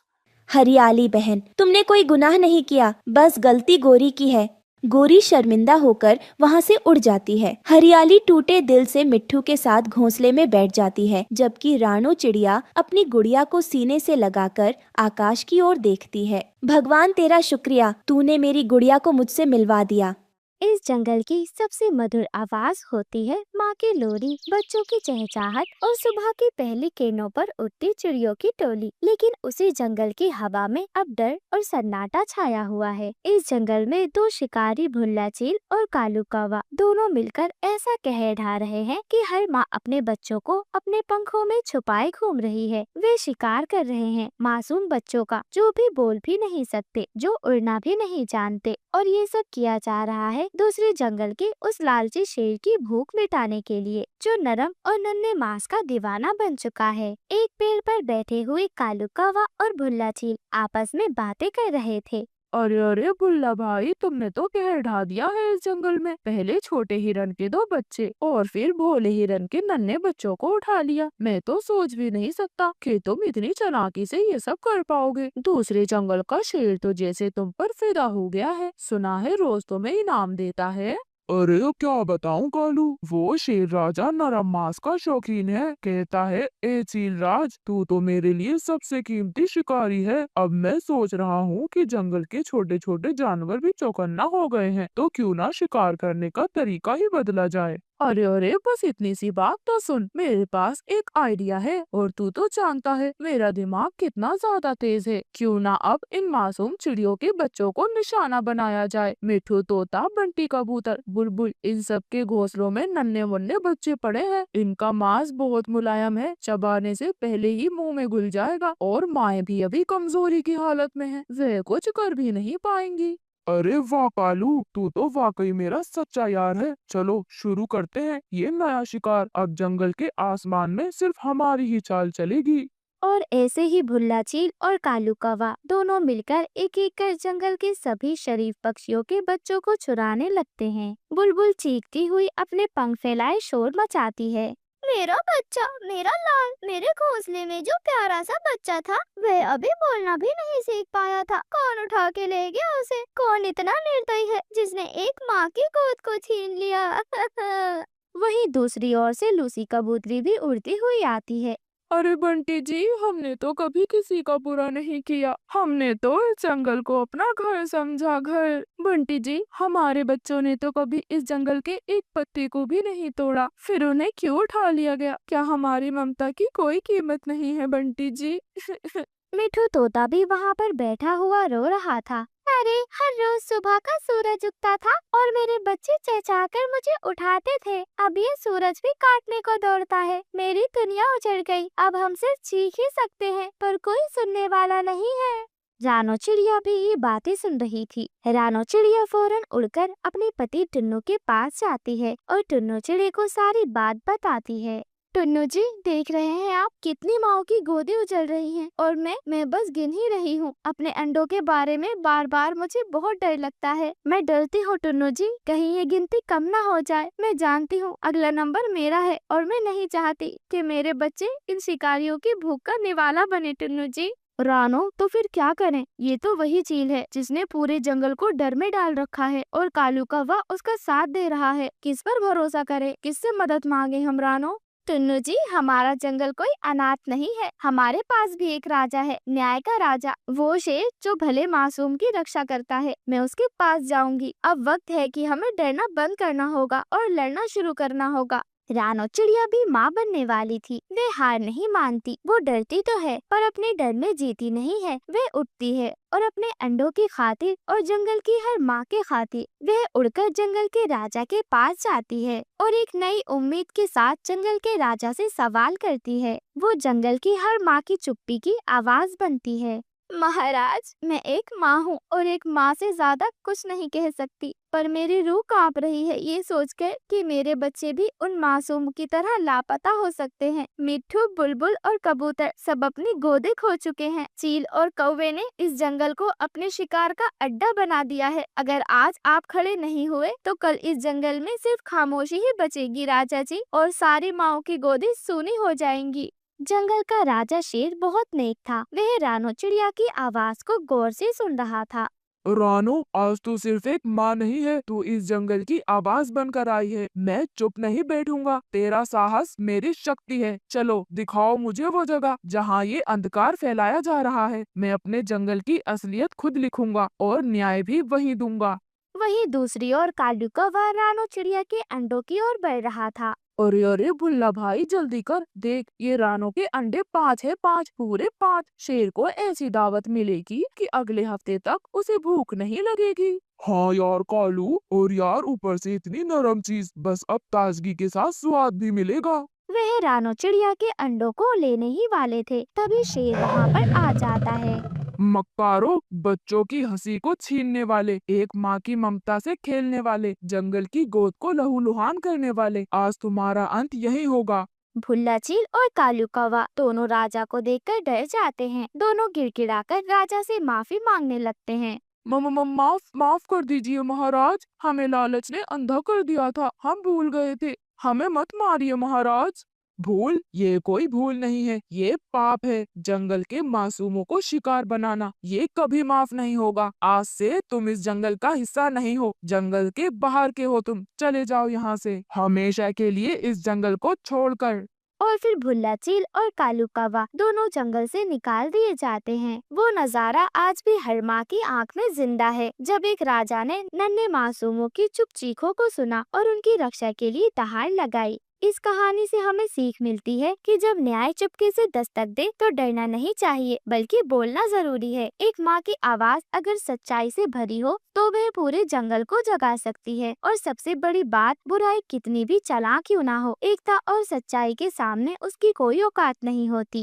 हरियाली बहन, तुमने कोई गुनाह नहीं किया, बस गलती गोरी की है। गोरी शर्मिंदा होकर वहाँ से उड़ जाती है। हरियाली टूटे दिल से मिट्ठू के साथ घोंसले में बैठ जाती है, जबकि रानो चिड़िया अपनी गुड़िया को सीने से लगाकर आकाश की ओर देखती है। भगवान तेरा शुक्रिया, तूने मेरी गुड़िया को मुझसे मिलवा दिया। इस जंगल की सबसे मधुर आवाज होती है माँ की लोरी, बच्चों की चहचहाट और सुबह की पहली किरणों पर उड़ती चिड़ियों की टोली। लेकिन उसी जंगल की हवा में अब डर और सन्नाटा छाया हुआ है। इस जंगल में दो शिकारी भुल्ला चील और कालू कौवा दोनों मिलकर ऐसा कह ढा रहे हैं कि हर माँ अपने बच्चों को अपने पंखों में छुपाए घूम रही है। वे शिकार कर रहे हैं मासूम बच्चों का, जो भी बोल भी नहीं सकते, जो उड़ना भी नहीं जानते, और ये सब किया जा रहा है दूसरे जंगल के उस लालची शेर की भूख मिटाने के लिए, जो नरम और नन्हे मांस का दीवाना बन चुका है। एक पेड़ पर बैठे हुए कालू कौवा और भुल्ला चील आपस में बातें कर रहे थे। अरे अरे बुल्ला भाई, तुमने तो कहर ढा दिया है इस जंगल में। पहले छोटे हिरन के 2 बच्चे और फिर भोले हिरन के नन्हे बच्चों को उठा लिया। मैं तो सोच भी नहीं सकता कि तुम इतनी चालाकी से ये सब कर पाओगे। दूसरे जंगल का शेर तो जैसे तुम पर फिदा हो गया है। सुना है रोज तुम्हें इनाम देता है। अरे क्या बताऊं कालू, वो शेर राजा नरम मांस का शौकीन है। कहता है, ए चील राज, तू तो मेरे लिए सबसे कीमती शिकारी है। अब मैं सोच रहा हूँ कि जंगल के छोटे छोटे जानवर भी चौकन्ना हो गए हैं, तो क्यों ना शिकार करने का तरीका ही बदला जाए। अरे अरे, बस इतनी सी बात तो सुन, मेरे पास एक आइडिया है और तू तो जानता है मेरा दिमाग कितना ज्यादा तेज है। क्यों ना अब इन मासूम चिड़ियों के बच्चों को निशाना बनाया जाए। मिठू, तोता, बंटी, कबूतर, बुलबुल, इन सब के घोंसलों में नन्हे मुन्ने बच्चे पड़े हैं। इनका मांस बहुत मुलायम है, चबाने से पहले ही मुंह में घुल जाएगा और माएँ भी अभी कमजोरी की हालत में है, वह कुछ कर भी नहीं पाएंगी। अरे वाह कालू, तू तो वाकई मेरा सच्चा यार है। चलो शुरू करते हैं ये नया शिकार। अब जंगल के आसमान में सिर्फ हमारी ही चाल चलेगी। और ऐसे ही भुल्ला चील और कालू कौवा दोनों मिलकर एक एक कर जंगल के सभी शरीफ पक्षियों के बच्चों को चुराने लगते हैं। बुलबुल चीखती हुई अपने पंख फैलाए शोर मचाती है। मेरा बच्चा, मेरा लाल, मेरे घोंसले में जो प्यारा सा बच्चा था, वह अभी बोलना भी नहीं सीख पाया था। कौन उठा के ले गया उसे? कौन इतना निर्दयी है जिसने एक माँ की गोद को छीन लिया? वहीं दूसरी ओर से लूसी कबूतरी भी उड़ती हुई आती है। अरे बंटी जी, हमने तो कभी किसी का बुरा नहीं किया। हमने तो इस जंगल को अपना घर समझा। घर। बंटी जी, हमारे बच्चों ने तो कभी इस जंगल के एक पत्ते को भी नहीं तोड़ा, फिर उन्हें क्यों उठा लिया गया? क्या हमारी ममता की कोई कीमत नहीं है बंटी जी? मिठू तोता भी वहाँ पर बैठा हुआ रो रहा था। अरे हर रोज सुबह का सूरज उगता था और मेरे बच्चे चहचहाकर मुझे उठाते थे। अब ये सूरज भी काटने को दौड़ता है। मेरी दुनिया उजड़ गई। अब हम सिर्फ चीख ही सकते हैं, पर कोई सुनने वाला नहीं है। रानो चिड़िया भी ये बातें सुन रही थी। रानो चिड़िया फौरन उड़कर अपने पति टुन्नू के पास जाती है और टुन्नू चिड़िया को सारी बात बताती है। टुन्नू जी, देख रहे हैं आप, कितनी माओ की गोदी उजल रही हैं और मैं बस गिन ही रही हूँ। अपने अंडों के बारे में बार बार मुझे बहुत डर लगता है। मैं डरती हूँ टुन्नू जी, कहीं ये गिनती कम ना हो जाए। मैं जानती हूँ अगला नंबर मेरा है और मैं नहीं चाहती कि मेरे बच्चे इन शिकारियों की भूख का निवाला बने। टुन्नू जी। रानो, तो फिर क्या करें? ये तो वही चील है जिसने पूरे जंगल को डर में डाल रखा है और कालू कौवा उसका साथ दे रहा है। किस पर भरोसा करे, किससे मदद मांगे हम? रानो। टुन्नू जी, हमारा जंगल कोई अनाथ नहीं है। हमारे पास भी एक राजा है, न्याय का राजा। वो शेर जो भले मासूम की रक्षा करता है। मैं उसके पास जाऊंगी। अब वक्त है कि हमें डरना बंद करना होगा और लड़ना शुरू करना होगा। रानो चिड़िया भी माँ बनने वाली थी। वे हार नहीं मानती। वो डरती तो है पर अपने डर में जीती नहीं है। वे उठती है और अपने अंडों की खातिर और जंगल की हर माँ के खातिर वह उड़कर जंगल के राजा के पास जाती है और एक नई उम्मीद के साथ जंगल के राजा से सवाल करती है। वो जंगल की हर माँ की चुप्पी की आवाज बनती है। महाराज, मैं एक माँ हूँ और एक माँ से ज्यादा कुछ नहीं कह सकती, पर मेरी रूह कांप रही है ये सोचकर कि मेरे बच्चे भी उन मासूम की तरह लापता हो सकते हैं। मिट्ठू, बुलबुल और कबूतर सब अपनी गोदे खो चुके हैं। चील और कौवे ने इस जंगल को अपने शिकार का अड्डा बना दिया है। अगर आज आप खड़े नहीं हुए तो कल इस जंगल में सिर्फ खामोशी ही बचेगी राजा जी, और सारी माओ की गोदी सूनी हो जाएंगी। जंगल का राजा शेर बहुत नेक था। वह रानो चिड़िया की आवाज को गौर से सुन रहा था। रानो, आज तू सिर्फ एक माँ नहीं है, तू इस जंगल की आवाज बनकर आई है। मैं चुप नहीं बैठूंगा। तेरा साहस मेरी शक्ति है। चलो दिखाओ मुझे वो जगह जहाँ ये अंधकार फैलाया जा रहा है। मैं अपने जंगल की असलियत खुद लिखूंगा और न्याय भी वही दूंगा। वहीं दूसरी ओर कालू कौवा रानो चिड़िया के अंडों की ओर बढ़ रहा था। अरे अरे भुल्ला भाई, जल्दी कर, देख ये रानो के अंडे 5 है, 5 पूरे 5। शेर को ऐसी दावत मिलेगी कि अगले हफ्ते तक उसे भूख नहीं लगेगी। हाँ यार कालू, और यार ऊपर से इतनी नरम चीज, बस अब ताजगी के साथ स्वाद भी मिलेगा। वह रानो चिड़िया के अंडों को लेने ही वाले थे, तभी शेर वहाँ पर आ जाता है। मक्कारो, बच्चों की हंसी को छीनने वाले, एक माँ की ममता से खेलने वाले, जंगल की गोद को लहूलुहान करने वाले, आज तुम्हारा अंत यही होगा। भुल्ला चील और कालू कौवा दोनों राजा को देखकर डर जाते हैं। दोनों गिड़गिड़ाकर राजा से माफी मांगने लगते हैं। माफ माफ कर दीजिए महाराज, हमें लालच ने अंधा कर दिया था, हम भूल गए थे, हमें मत मारिए महाराज। भूल? ये कोई भूल नहीं है, ये पाप है। जंगल के मासूमों को शिकार बनाना ये कभी माफ नहीं होगा। आज से तुम इस जंगल का हिस्सा नहीं हो, जंगल के बाहर के हो तुम। चले जाओ यहाँ से, हमेशा के लिए इस जंगल को छोड़कर। और फिर भुल्ला चील और कालू कौवा दोनों जंगल से निकाल दिए जाते हैं। वो नजारा आज भी हर माँ की आंख में जिंदा है, जब एक राजा ने नन्हे मासूमों की चुप चीखों को सुना और उनकी रक्षा के लिए दहाड़ लगाई। इस कहानी से हमें सीख मिलती है कि जब न्याय चुपके से दस्तक दे तो डरना नहीं चाहिए, बल्कि बोलना जरूरी है। एक माँ की आवाज अगर सच्चाई से भरी हो तो वह पूरे जंगल को जगा सकती है। और सबसे बड़ी बात, बुराई कितनी भी चालाक क्यों ना हो, एकता और सच्चाई के सामने उसकी कोई औकात नहीं होती।